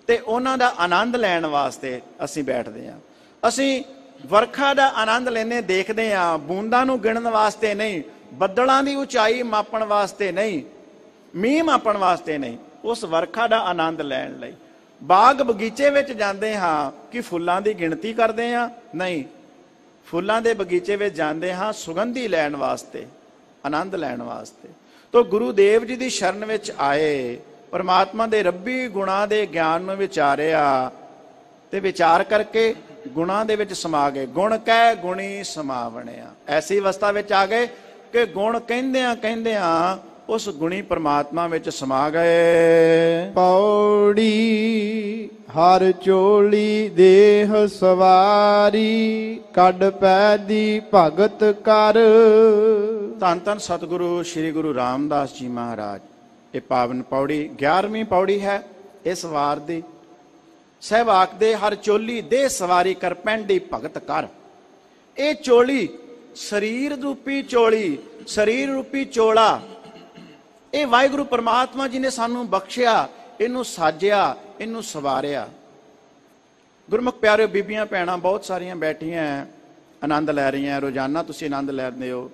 ਤੇ ਉਹਨਾਂ ਦਾ ਆਨੰਦ ਲੈਣ ਵਾਸਤੇ ਅਸੀਂ ਬੈਠਦੇ ਆ। ਅਸੀਂ ਵਰਖਾ ਦਾ ਆਨੰਦ ਲੈਣੇ ਦੇਖਦੇ ਆ, ਬੂੰਦਾਂ ਨੂੰ ਗਿਣਨ ਵਾਸਤੇ ਨਹੀਂ, ਬੱਦਲਾਂ ਦੀ ਉਚਾਈ ਮਾਪਣ ਵਾਸਤੇ ਨਹੀਂ, ਮੀਂਹ ਮਾਪਣ ਵਾਸਤੇ ਨਹੀਂ, ਉਸ ਵਰਖਾ ਦਾ ਆਨੰਦ ਲੈਣ ਲਈ। ਬਾਗ ਬਗੀਚੇ ਵਿੱਚ ਜਾਂਦੇ ਹਾਂ ਕਿ ਫੁੱਲਾਂ ਦੀ ਗਿਣਤੀ ਕਰਦੇ ਆ? ਨਹੀਂ, ਫੁੱਲਾਂ ਦੇ ਬਗੀਚੇ ਵਿੱਚ ਜਾਂਦੇ ਹਾਂ ਸੁਗੰਧੀ ਲੈਣ ਵਾਸਤੇ, ਆਨੰਦ ਲੈਣ ਵਾਸਤੇ। ਤੋ ਗੁਰੂ ਦੇਵ ਜੀ ਦੀ ਸ਼ਰਨ ਵਿੱਚ ਆਏ, ਪਰਮਾਤਮਾ ਦੇ ਰੱਬੀ ਗੁਣਾਂ ਦੇ ਗਿਆਨ ਨੂੰ ਵਿਚਾਰਿਆ ਤੇ ਵਿਚਾਰ ਕਰਕੇ ਗੁਣਾਂ ਦੇ ਵਿੱਚ ਸਮਾ ਗਏ। ਗੁਣ ਕਹਿ ਗੁਣੀ ਸਮਾਵਣਿਆ, ਐਸੀ ਅਵਸਥਾ ਵਿੱਚ ਆ ਗਏ ਕਿ ਗੁਣ ਕਹਿੰਦਿਆਂ ਉਸ ਗੁਣੀ ਪਰਮਾਤਮਾ ਵਿੱਚ ਸਮਾ ਗਏ। ਪੌੜੀ ਹਰ ਚੋਲੀ ਦੇਹ ਸਵਾਰੀ, ਕੱਢ ਪੈਦੀ ਭਗਤ ਕਰ। ਧੰਨ ਧੰਨ ਸਤਿਗੁਰੂ ਸ੍ਰੀ ਗੁਰੂ ਰਾਮਦਾਸ ਜੀ ਮਹਾਰਾਜ। ਇਹ ਪਾਵਨ ਪੌੜੀ 11ਵੀਂ ਪੌੜੀ ਹੈ ਇਸ ਵਾਰ ਦੀ। ਸਾਹਿਬ ਆਖਦੇ, ਹਰ ਚੋਲੀ ਦੇਹ ਸਵਾਰੀ ਕਰ ਪੈਂਡੀ ਭਗਤ ਕਰ। ਇਹ ਚੋਲੀ ਸਰੀਰ ਰੂਪੀ ਚੋਲੀ, ਸਰੀਰ ਰੂਪੀ ਚੋਲਾ, ਇਹ ਵਾਹਿਗੁਰੂ ਪਰਮਾਤਮਾ ਜੀ ਨੇ ਸਾਨੂੰ ਬਖਸ਼ਿਆ, ਇਹਨੂੰ ਸਾਜਿਆ, ਇਹਨੂੰ ਸਵਾਰਿਆ। ਗੁਰਮੁਖ ਪਿਆਰਿਓ, ਬੀਬੀਆਂ ਭੈਣਾਂ ਬਹੁਤ ਸਾਰੀਆਂ ਬੈਠੀਆਂ ਆਨੰਦ ਲੈ ਰਹੀਆਂ, ਰੋਜ਼ਾਨਾ ਤੁਸੀਂ ਆਨੰਦ ਲੈਂਦੇ ਹੋ।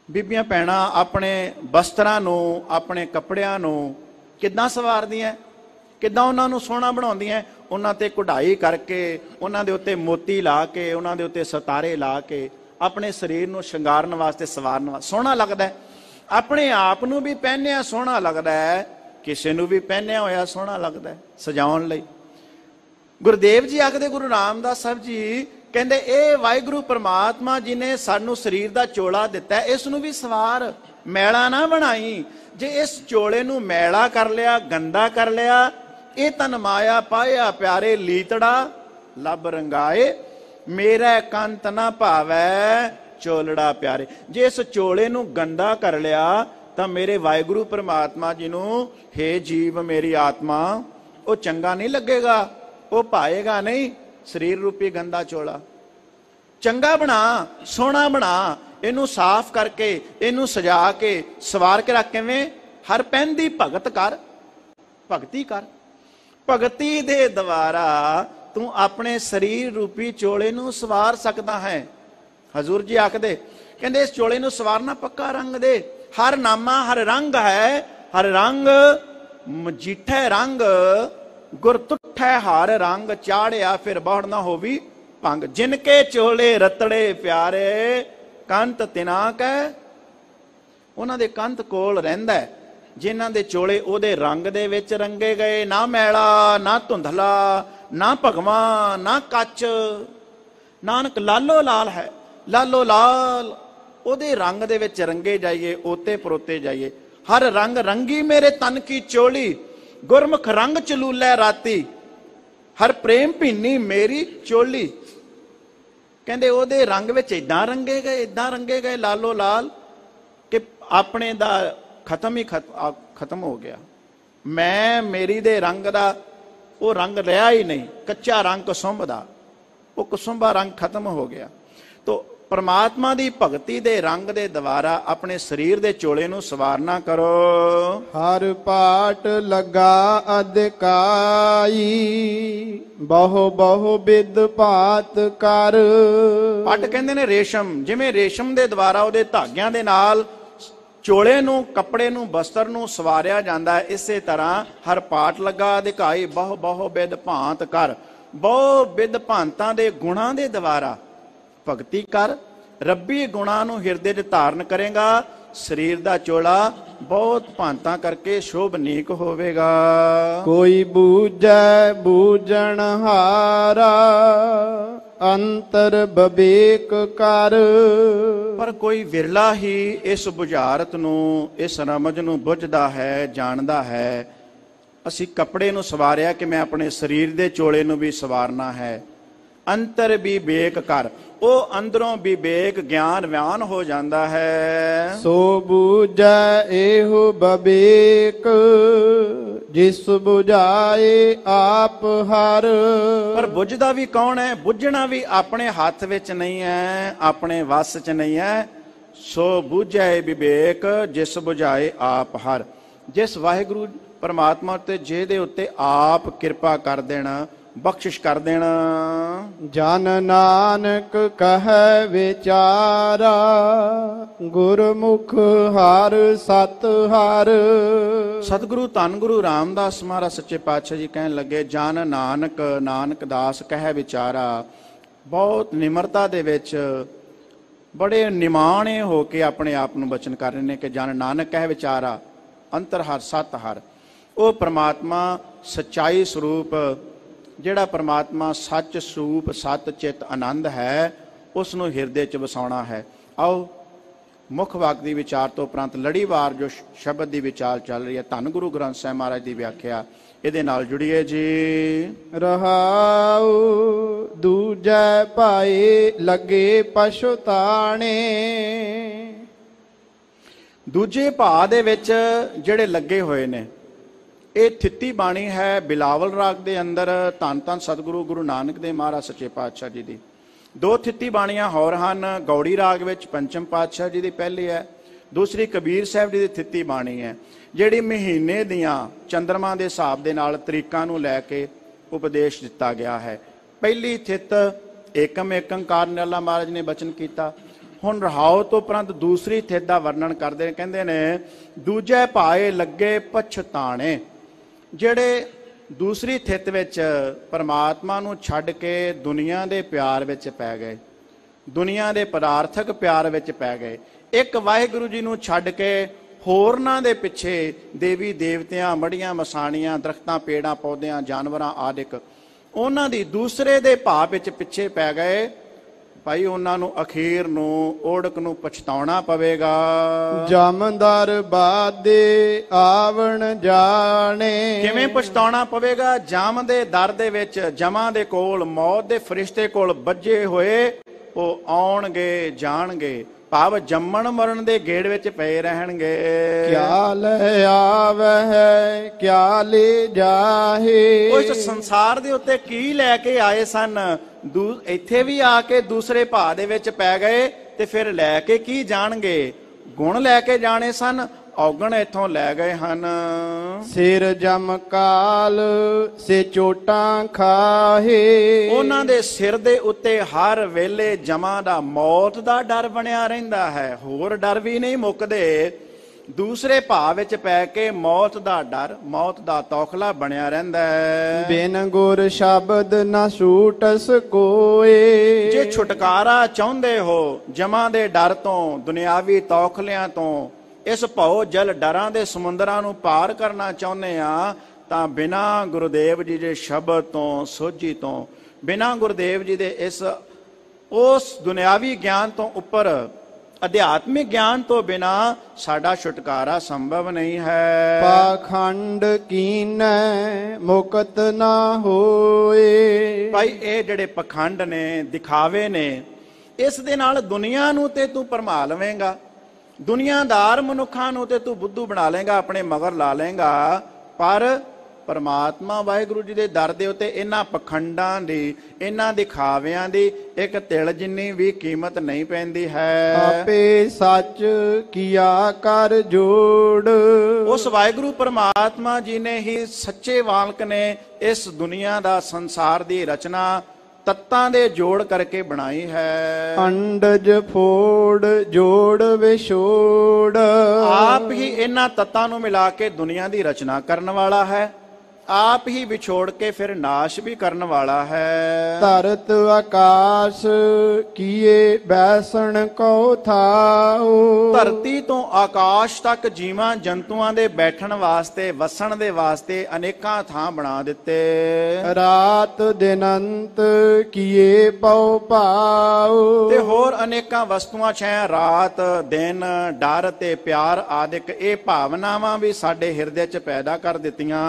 ਬੀਬੀਆਂ ਭੈਣਾਂ ਆਪਣੇ ਵਸਤਰਾਂ ਨੂੰ, ਆਪਣੇ ਕੱਪੜਿਆਂ ਨੂੰ ਕਿੱਦਾਂ ਸਵਾਰਦੀਆਂ, ਕਿੱਦਾਂ ਉਹਨਾਂ ਨੂੰ ਸੋਹਣਾ ਬਣਾਉਂਦੀਆਂ। ਉਹਨਾਂ ਤੇ ਕਢਾਈ ਕਰਕੇ, ਉਹਨਾਂ ਦੇ ਉੱਤੇ ਮੋਤੀ ਲਾ ਕੇ, ਉਹਨਾਂ ਦੇ ਉੱਤੇ ਸਿਤਾਰੇ ਲਾ ਕੇ ਆਪਣੇ ਸਰੀਰ ਨੂੰ ਸ਼ਿੰਗਾਰਨ ਵਾਸਤੇ, ਸਵਾਰਨ ਵਾਸਤੇ ਸੋਹਣਾ ਲੱਗਦਾ। ਆਪਣੇ ਆਪ ਨੂੰ ਵੀ ਪਹਿਨਿਆ ਸੋਹਣਾ ਲੱਗਦਾ ਹੈ, ਕਿਸੇ ਨੂੰ ਵੀ ਪਹਿਨਿਆ ਹੋਇਆ ਸੋਹਣਾ ਲੱਗਦਾ ਹੈ ਸਜਾਉਣ ਲਈ। ਗੁਰਦੇਵ ਜੀ ਆਖਦੇ, ਗੁਰੂ ਰਾਮਦਾਸ ਸਾਹਿਬ ਜੀ ਕਹਿੰਦੇ, ਇਹ ਵਾਹਿਗੁਰੂ ਪਰਮਾਤਮਾ ਜੀ ਨੇ ਸਾਨੂੰ ਸਰੀਰ ਦਾ ਚੋਲਾ ਦਿੱਤਾ, ਇਸ ਨੂੰ ਵੀ ਸਵਾਰ, ਮੈਲਾ ਨਾ ਬਣਾਈ। ਜੇ ਇਸ ਚੋਲੇ ਨੂੰ ਮੈਲਾ ਕਰ ਲਿਆ, ਗੰਦਾ ਕਰ ਲਿਆ, ਇਹ ਤਨ ਮਾਇਆ ਪਾਇਆ ਪਿਆਰੇ ਲੀਤੜਾ ਲੱਭ ਰੰਗਾਏ, ਮੇਰਾ ਕੰਤ ਨਾ ਭਾਵੈ ਚੋਲੜਾ ਪਿਆਰੇ। ਜੇ ਇਸ ਚੋਲੇ ਨੂੰ ਗੰਦਾ ਕਰ ਲਿਆ ਤਾਂ ਮੇਰੇ ਵਾਹਿਗੁਰੂ ਪਰਮਾਤਮਾ ਜੀ ਨੂੰ, ਹੇ ਜੀਵ ਮੇਰੀ ਆਤਮਾ, ਉਹ ਚੰਗਾ ਨਹੀਂ ਲੱਗੇਗਾ, ਉਹ ਭਾਏਗਾ ਨਹੀਂ। ਸਰੀਰ ਰੂਪੀ ਗੰਦਾ ਚੋਲਾ ਚੰਗਾ ਬਣਾ, ਸੋਹਣਾ ਬਣਾ, ਇਹਨੂੰ ਸਾਫ਼ ਕਰਕੇ, ਇਹਨੂੰ ਸਜਾ ਕੇ, ਸਵਾਰ ਕੇ ਰੱਖ। ਕਿਵੇਂ? ਹਰ ਪੈਂਦੀ ਭਗਤ ਕਰ, ਭਗਤੀ ਕਰ। ਭਗਤੀ ਦੇ ਦੁਆਰਾ ਤੂੰ ਆਪਣੇ ਸਰੀਰ ਰੂਪੀ ਚੋਲੇ ਨੂੰ ਸਵਾਰ ਸਕਦਾ ਹੈ। ਹਜ਼ੂਰ ਜੀ ਆਖਦੇ, ਕਹਿੰਦੇ ਇਸ ਚੋਲੇ ਨੂੰ ਸਵਾਰਨਾ ਪੱਕਾ ਰੰਗ ਦੇ। ਹਰ ਨਾਮਾ ਹਰ ਰੰਗ ਹੈ, ਹਰ ਰੰਗ ਮਜੀਠੈ ਰੰਗ, ਗੁਰ ਤੁਠੈ ਹਰ ਰੰਗ, ਚਾੜਿਆ ਫਿਰ ਬਹੁੜ ਨਾ ਹੋਵੀ ਭੰਗ। ਜਿਨ ਕੇ ਚੋਲੇ ਰਤੜੇ ਪਿਆਰੇ, ਕੰਤ ਤਿਨਾ ਕੈ। ਉਹਨਾਂ ਦੇ ਕੰਤ ਕੋਲ ਰਹਿੰਦਾ, ਜਿਨ੍ਹਾਂ ਦੇ ਚੋਲੇ ਉਹਦੇ ਰੰਗ ਦੇ ਵਿੱਚ ਰੰਗੇ ਗਏ, ਨਾ ਮੈਲਾ, ਨਾ ਧੁੰਧਲਾ, ਨਾ ਭਗਵਾਂ, ਨਾ ਕੱਚ। ਨਾਨਕ ਲਾਲੋ ਲਾਲ ਹੈ, ਲਾਲੋ ਲਾਲ, ਉਹਦੇ ਰੰਗ ਦੇ ਵਿੱਚ ਰੰਗੇ ਜਾਈਏ, ਉਹਤੇ ਪਰੋਤੇ ਜਾਈਏ। हर रंग रंगी मेरे तन की चोली, गुरमुख रंग चलूलै राती, हर प्रेम भीनी मेरी चोली। कहते ਉਹਦੇ रंग ਵਿੱਚ इदां रंगे गए लालो लाल कि अपने दा खत्म ही खत्म हो गया। मैं मेरी दे रंग दा वो रंग रहा ही नहीं, कच्चा रंग कुसुंभ दा, वो कुसुंभा रंग खत्म हो गया। तो परमात्मा दी भगती दे रंग दे द्वारा अपने शरीर दे चोले नूं सवारना करो। हर पाट लगा अधिकाई, बहु बहु बिद भात कर। पट कहंदे ने रेशम, जिवें रेशम दे द्वारा उहदे धागियां दे नाल चोले नूं, कपड़े नूं, वस्त्र नूं सवारिया जांदा है, इसे तरह हर पाट लगा अधिकाई, बहु बहु बिद भांत कर। बहु बिद भांतां दे गुणां दे द्वारा भगती कर। रब्बी गुणां नूं हिरदे 'च धारण करेगा, शरीर दा चोला बहुत भांतां करके शोभनीक होवेगा। कोई बूझै बूझण हारा, अंतर विवेक कर। पर कोई विरला ही इस बुझारत नूं, इस रमज नूं बुझदा है, जानदा है। असी कपड़े नूं सवारिया कि मैं अपने शरीर दे चोले नूं भी सवारना है। अंतर विवेक कर, वो अंदरों विवेक ज्ञानवान हो जाता है। सो बूझै एहो विवेक, जिस बुझाए आप हर। पर बुझदा भी कौन है? बुझना भी अपने हाथ विच नहीं है, अपने वस च नहीं है। सो बूझै विवेक, जिस बुझाए आप हर। जिस वाहिगुरु परमात्मा ते जेदे उत्ते आप कृपा कर देना, बख्शिश कर देना। जन नानक कह विचारा, गुरमुख हर सत हर। सतगुरु धन गुरु रामदास महाराज सच्चे पातशाह जी कहन लगे, जन नानक, नानक दास कह विचारा। बहुत निमरता दे विच, बड़े निमाणे हो के अपने आप नूं बचन कर रहे ने कि जन नानक कह विचारा, अंतर हर सत हर। वो परमात्मा सच्चाई स्वरूप, ਜਿਹੜਾ परमात्मा सच स्वरूप सत चित आनंद है, उसनों हिरदे च वसाउणा है। आओ मुख वाक दी विचार तो उपरंत लड़ीवार जो शब्द दी विचार चल रही है, धन गुरु ग्रंथ साहिब महाराज दी व्याख्या, इहदे नाल जुड़िए जी। रहाऊ दूजै भाई लगे पछुताणे। दूजे भाव दे विच ਜਿਹੜੇ ਲੱਗੇ ਹੋਏ ਨੇ, ਇਹ ਥਿੱਤੀ ਬਾਣੀ ਹੈ ਬਿਲਾਵਲ ਰਾਗ ਦੇ ਅੰਦਰ। ਧੰਨ ਧੰਨ ਸਤਿਗੁਰੂ ਗੁਰੂ ਨਾਨਕ ਦੇਵ ਮਹਾਰਾਜ ਸੱਚੇ ਪਾਤਸ਼ਾਹ ਜੀ ਦੀ ਦੋ ਥਿੱਤੀ ਬਾਣੀਆਂ ਹੋਰ ਹਨ। ਗੌੜੀ ਰਾਗ ਵਿੱਚ ਪੰਚਮ ਪਾਤਸ਼ਾਹ ਜੀ ਦੀ ਪਹਿਲੀ ਹੈ, ਦੂਸਰੀ ਕਬੀਰ ਸਾਹਿਬ ਜੀ ਦੀ ਥਿੱਤੀ ਬਾਣੀ ਹੈ, ਜਿਹੜੀ ਮਹੀਨੇ ਦੀਆਂ ਚੰਦਰਮਾ ਦੇ ਹਿਸਾਬ ਦੇ ਨਾਲ ਤਰੀਕਾਂ ਨੂੰ ਲੈ ਕੇ ਉਪਦੇਸ਼ ਦਿੱਤਾ ਗਿਆ ਹੈ। ਪਹਿਲੀ ਥਿੱਤ ਏਕਮ ਏਕੰਕਾਰ ਨਿਰਾਲਾ ਮਹਾਰਾਜ ਨੇ ਬਚਨ ਕੀਤਾ। ਹੁਣ ਰਹਾਉ ਤੋਂ ਉਪਰੰਤ ਦੂਸਰੀ ਥਿੱਤ ਦਾ ਵਰਣਨ ਕਰਦੇ ਨੇ, ਕਹਿੰਦੇ ਨੇ ਦੂਜੇ ਭਾਏ ਲੱਗੇ ਪਛਤਾਣੇ। ਜਿਹੜੇ ਦੂਸਰੀ ਥਿੱਤ ਵਿੱਚ ਪਰਮਾਤਮਾ ਨੂੰ ਛੱਡ ਕੇ ਦੁਨੀਆ ਦੇ ਪਿਆਰ ਵਿੱਚ ਪੈ ਗਏ, ਦੁਨੀਆ ਦੇ ਪਦਾਰਥਕ ਪਿਆਰ ਵਿੱਚ ਪੈ ਗਏ, ਇੱਕ ਵਾਹਿਗੁਰੂ ਜੀ ਨੂੰ ਛੱਡ ਕੇ ਹੋਰਨਾਂ ਦੇ ਪਿੱਛੇ ਦੇਵੀ ਦੇਵਤਿਆਂ, ਮੜੀਆਂ ਮਸਾਣੀਆਂ, ਦਰਖਤਾਂ, ਪੇੜਾਂ, ਪੌਦਿਆਂ, ਜਾਨਵਰਾਂ ਆਦਿਕ ਉਹਨਾਂ ਦੀ ਦੂਸਰੇ ਦੇ ਭਾਵ ਵਿੱਚ ਪਿੱਛੇ ਪੈ ਗਏ। ਭਾਈ ਉਹਨਾਂ ਨੂੰ ਅਖੀਰ ਨੂੰ ਓੜਕ ਨੂੰ ਪਛਤਾਉਣਾ ਪਵੇਗਾ। ਜਮਦਰ ਬਾਦੇ ਆਵਣ ਜਾਣੇ। ਕਿਵੇਂ ਪਛਤਾਉਣਾ ਪਵੇਗਾ? ਜਮ ਦੇ ਦਰ ਦੇ ਵਿੱਚ, ਜਮਾਂ ਦੇ ਕੋਲ, ਮੌਤ ਦੇ ਫਰਿਸ਼ਤੇ ਕੋਲ ਬੱਝੇ ਹੋਏ ਉਹ ਆਉਣਗੇ, ਜਾਣਗੇ। ਭਾਵ ਜੰਮਣ ਮਰਨ ਦੇ ਗੇੜ ਵਿੱਚ ਪਏ ਰਹਿਣਗੇ। ਕਿਆ ਲੈ ਆਵਹਿ ਕਿਆ ਲੈ ਜਾਹੇ। ਉਸ ਸੰਸਾਰ ਦੇ ਉੱਤੇ ਕੀ ਲੈ ਕੇ ਆਏ ਸਨ, ਇੱਥੇ ਵੀ ਆ ਕੇ ਦੂਸਰੇ ਭਾਅ ਦੇ ਵਿੱਚ ਪੈ ਗਏ ਤੇ ਫਿਰ ਲੈ ਕੇ ਕੀ ਜਾਣਗੇ? ਗੁਣ ਲੈ ਕੇ ਜਾਣੇ ਸਨ, ਔਗਣ ਇੱਥੋਂ ਲੈ ਗਏ ਹਨ। ਸਿਰ ਜਮ ਕਾਲ ਸੇ ਚੋਟਾਂ ਖਾਹੇ। ਉਹਨਾਂ ਦੇ ਸਿਰ ਦੇ ਉੱਤੇ ਹਰ ਵੇਲੇ ਜਮਾਂ ਦਾ, ਮੌਤ ਦਾ ਡਰ ਬਣਿਆ ਰਹਿੰਦਾ ਹੈ। ਹੋਰ ਡਰ ਵੀ ਨਹੀਂ ਮੁੱਕਦੇ। ਦੂਸਰੇ ਭਾਅ ਵਿੱਚ ਪੈ ਕੇ ਮੌਤ ਦਾ ਡਰ, ਮੌਤ ਦਾ ਤੌਖਲਾ ਬਣਿਆ ਰਹਿੰਦਾ ਹੈ। ਬਿਨ ਗੁਰ ਸ਼ਬਦ ਨਾ ਛੂਟਸ ਕੋਏ। ਜੇ ਛੁਟਕਾਰਾ ਚਾਹੁੰਦੇ ਹੋ ਜਮਾਂ ਦੇ ਡਰ ਤੋਂ, ਦੁਨਿਆਵੀ ਤੌਖਲਿਆਂ ਤੋਂ, ਇਸ ਭਉ ਜਲ ਡਰਾਂ ਦੇ ਸਮੁੰਦਰਾਂ ਨੂੰ ਪਾਰ ਕਰਨਾ ਚਾਹੁੰਦੇ ਆ, ਤਾਂ ਬਿਨਾਂ ਗੁਰੂਦੇਵ ਜੀ ਦੇ ਸ਼ਬਦ ਤੋਂ, ਸੋਝੀ ਤੋਂ, ਬਿਨਾਂ ਗੁਰੂਦੇਵ ਜੀ ਦੇ ਉਸ ਦੁਨਿਆਵੀ ਗਿਆਨ ਤੋਂ ਉੱਪਰ ਅਧਿਆਤਮਿਕ ਗਿਆਨ ਤੋਂ ਬਿਨਾ ਸਾਡਾ ਛੁਟਕਾਰਾ ਸੰਭਵ ਨਹੀਂ ਹੈ। ਪਾਖੰਡ ਕੀਨੈ ਮੁਕਤ ਨਾ ਹੋਏ। ਭਾਈ ਇਹ ਜਿਹੜੇ ਪਖੰਡ ਨੇ, ਦਿਖਾਵੇ ਨੇ, ਇਸ ਦੇ ਨਾਲ ਦੁਨੀਆ ਨੂੰ ਤੇ ਤੂੰ ਭਰਮਾ ਲਵੇਂਗਾ, ਦੁਨੀਆਦਾਰ ਮਨੁੱਖਾਂ ਨੂੰ ਤੇ ਤੂੰ ਬੁੱਧੂ ਬਣਾ ਲੇਗਾ, ਆਪਣੇ ਮਗਰ ਲਾ ਲੇਗਾ, ਪਰ ਪਰਮਾਤਮਾ ਵਾਹਿਗੁਰੂ ਜੀ ਦੇ ਦਰ ਦੇ ਉੱਤੇ ਇਹਨਾਂ ਪਖੰਡਾਂ ਦੀ, ਇਹਨਾਂ ਦਿਖਾਵਿਆਂ ਦੀ ਇੱਕ ਤਿਲ ਜਿੰਨੀ ਵੀ ਕੀਮਤ ਨਹੀਂ ਪੈਂਦੀ ਹੈ। ਆਪੇ ਸੱਚ ਕੀਆ ਕਰ ਜੋੜ। ਉਸ ਵਾਹਿਗੁਰੂ ਪਰਮਾਤਮਾ ਜੀ ਨੇ ਹੀ ਸੱਚੇ ਵਾਲਕ ਨੇ ਇਸ ਦੁਨੀਆ ਦਾ, ਸੰਸਾਰ ਦੀ ਰਚਨਾ ਤੱਤਾਂ ਦੇ ਜੋੜ ਕਰਕੇ ਬਣਾਈ ਹੈ। ਅੰਡਜ ਫੋੜ ਜੋੜ ਵਿਛੋੜ। ਆਪ ਹੀ ਇਹਨਾਂ ਤੱਤਾਂ ਨੂੰ ਮਿਲਾ ਕੇ ਦੁਨੀਆ ਦੀ ਰਚਨਾ ਕਰਨ ਵਾਲਾ ਹੈ, ਆਪ ਹੀ ਵਿਛੋੜ ਕੇ ਫਿਰ ਨਾਸ਼ ਵੀ ਕਰਨ ਵਾਲਾ ਹੈ। ਧਰਤ ਆਕਾਸ਼ ਕੀਏ ਬੈਸਣ ਕੋ ਥਾਉ। ਧਰਤੀ ਤੋਂ ਆਕਾਸ਼ ਤੱਕ ਜੀਵਾਂ ਜੰਤੂਆਂ ਦੇ ਬੈਠਣ ਵਾਸਤੇ, ਵਸਣ ਦੇ ਵਾਸਤੇ ਅਨੇਕਾਂ ਥਾਂ ਬਣਾ ਦਿੱਤੇ। ਰਾਤ ਦਿਨੰਤ ਕੀਏ ਪਉ ਭਾਉ। ਤੇ ਹੋਰ ਅਨੇਕਾਂ ਵਸਤੂਆਂ ਛੇ, ਰਾਤ ਦਿਨ, ਡਰ ਤੇ ਪਿਆਰ ਆਦਿਕ ਇਹ ਭਾਵਨਾਵਾਂ ਵੀ ਸਾਡੇ ਹਿਰਦੇ 'ਚ ਪੈਦਾ ਕਰ ਦਿੱਤੀਆਂ।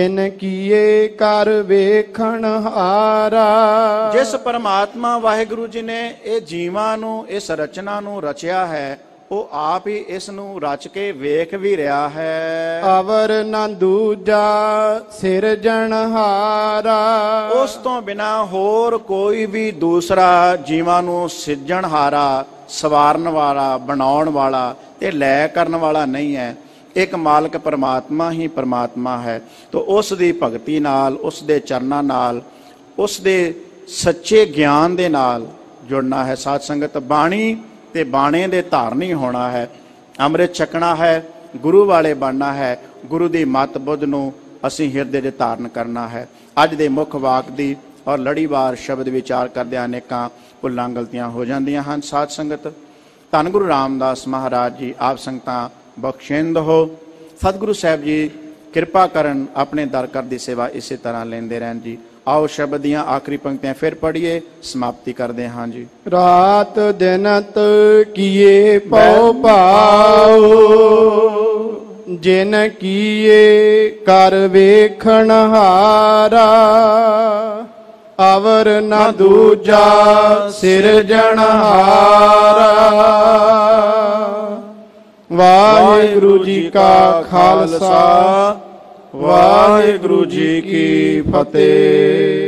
ਜਿਨ ਕੀਏ ਕਰ ਵੇਖਣ ਹਾਰਾ। ਜਿਸ ਪਰਮਾਤਮਾ ਵਾਹਿਗੁਰੂ ਜੀ ਨੇ ਇਹ ਜੀਵਾਂ ਨੂੰ, ਇਸ ਰਚਨਾ ਨੂੰ ਰਚਿਆ ਹੈ, ਉਹ ਆਪ ਹੀ ਇਸ ਨੂੰ ਰਚ ਕੇ ਵੇਖ ਵੀ ਰਿਹਾ ਹੈ। ਅਵਰ ਨਾ ਦੂਜਾ ਸਿਰਜਣਹਾਰਾ। ਉਸ ਤੋਂ ਬਿਨਾ ਹੋਰ ਕੋਈ ਵੀ ਦੂਸਰਾ ਜੀਵਾਂ ਨੂੰ ਸਿਰਜਣਹਾਰਾ, ਸਵਾਰਨ ਵਾਲਾ, ਬਣਾਉਣ ਵਾਲਾ ਤੇ ਲੈ ਕਰਨ ਵਾਲਾ ਨਹੀਂ ਹੈ। ਇੱਕ ਮਾਲਕ ਪਰਮਾਤਮਾ ਹੀ ਪਰਮਾਤਮਾ ਹੈ। ਤਾਂ ਉਸ ਦੀ ਭਗਤੀ ਨਾਲ, ਉਸ ਦੇ ਚਰਨਾਂ ਨਾਲ, ਉਸ ਦੇ ਸੱਚੇ ਗਿਆਨ ਦੇ ਨਾਲ ਜੁੜਨਾ ਹੈ। ਸਾਧ ਸੰਗਤ, ਬਾਣੀ ਤੇ ਬਾਣੇ ਦੇ ਧਾਰਨੀ ਹੋਣਾ ਹੈ, ਅੰਮ੍ਰਿਤ ਛਕਣਾ ਹੈ, ਗੁਰੂ ਵਾਲੇ ਬਣਨਾ ਹੈ, ਗੁਰੂ ਦੀ ਮੱਤ ਬੁੱਧ ਨੂੰ ਅਸੀਂ ਹਿਰਦੇ ਦੇ ਧਾਰਨ ਕਰਨਾ ਹੈ। ਅੱਜ ਦੇ ਮੁੱਖ ਵਾਕ ਦੀ ਔਰ ਲੜੀਵਾਰ ਸ਼ਬਦ ਵਿਚਾਰ ਕਰਦਿਆਂ ਅਨੇਕਾਂ ਭੁੱਲਾਂ ਗਲਤੀਆਂ ਹੋ ਜਾਂਦੀਆਂ ਹਨ। ਸਾਧ ਸੰਗਤ, ਧੰਨ ਗੁਰੂ ਰਾਮਦਾਸ ਮਹਾਰਾਜ ਜੀ ਆਪ ਸੰਗਤਾਂ ਬਖਸ਼ਿੰਦ ਹੋ। ਸਤਿਗੁਰੂ ਸਾਹਿਬ ਜੀ ਕਿਰਪਾ ਕਰਨ, ਆਪਣੇ ਦਰ ਕਰ ਦੀ ਸੇਵਾ ਇਸੇ ਤਰ੍ਹਾਂ ਲੈਂਦੇ ਰਹਿਣ ਜੀ। ਆਓ ਸ਼ਬਦ ਦੀਆਂ ਆਖਰੀ ਪੰਕਤੀਆਂ ਫਿਰ ਪੜ੍ਹੀਏ, ਸਮਾਪਤੀ ਕਰਦੇ ਹਾਂ ਜੀ। ਰਾਤ ਦਿਨਤ ਕੀਏ ਪਉ ਭਾਉ। ਜਿਨ ਕੀਏ ਕਰ ਵੇਖਣ ਹਾਰਾ। ਅਵਰ ਨਾ ਦੂਜਾ ਸਿਰਜਣਹਾਰਾ। ਵਾਹਿਗੁਰੂ ਜੀ ਕਾ ਖਾਲਸਾ, ਵਾਹਿਗੁਰੂ ਜੀ ਕੀ ਫਤਿਹ।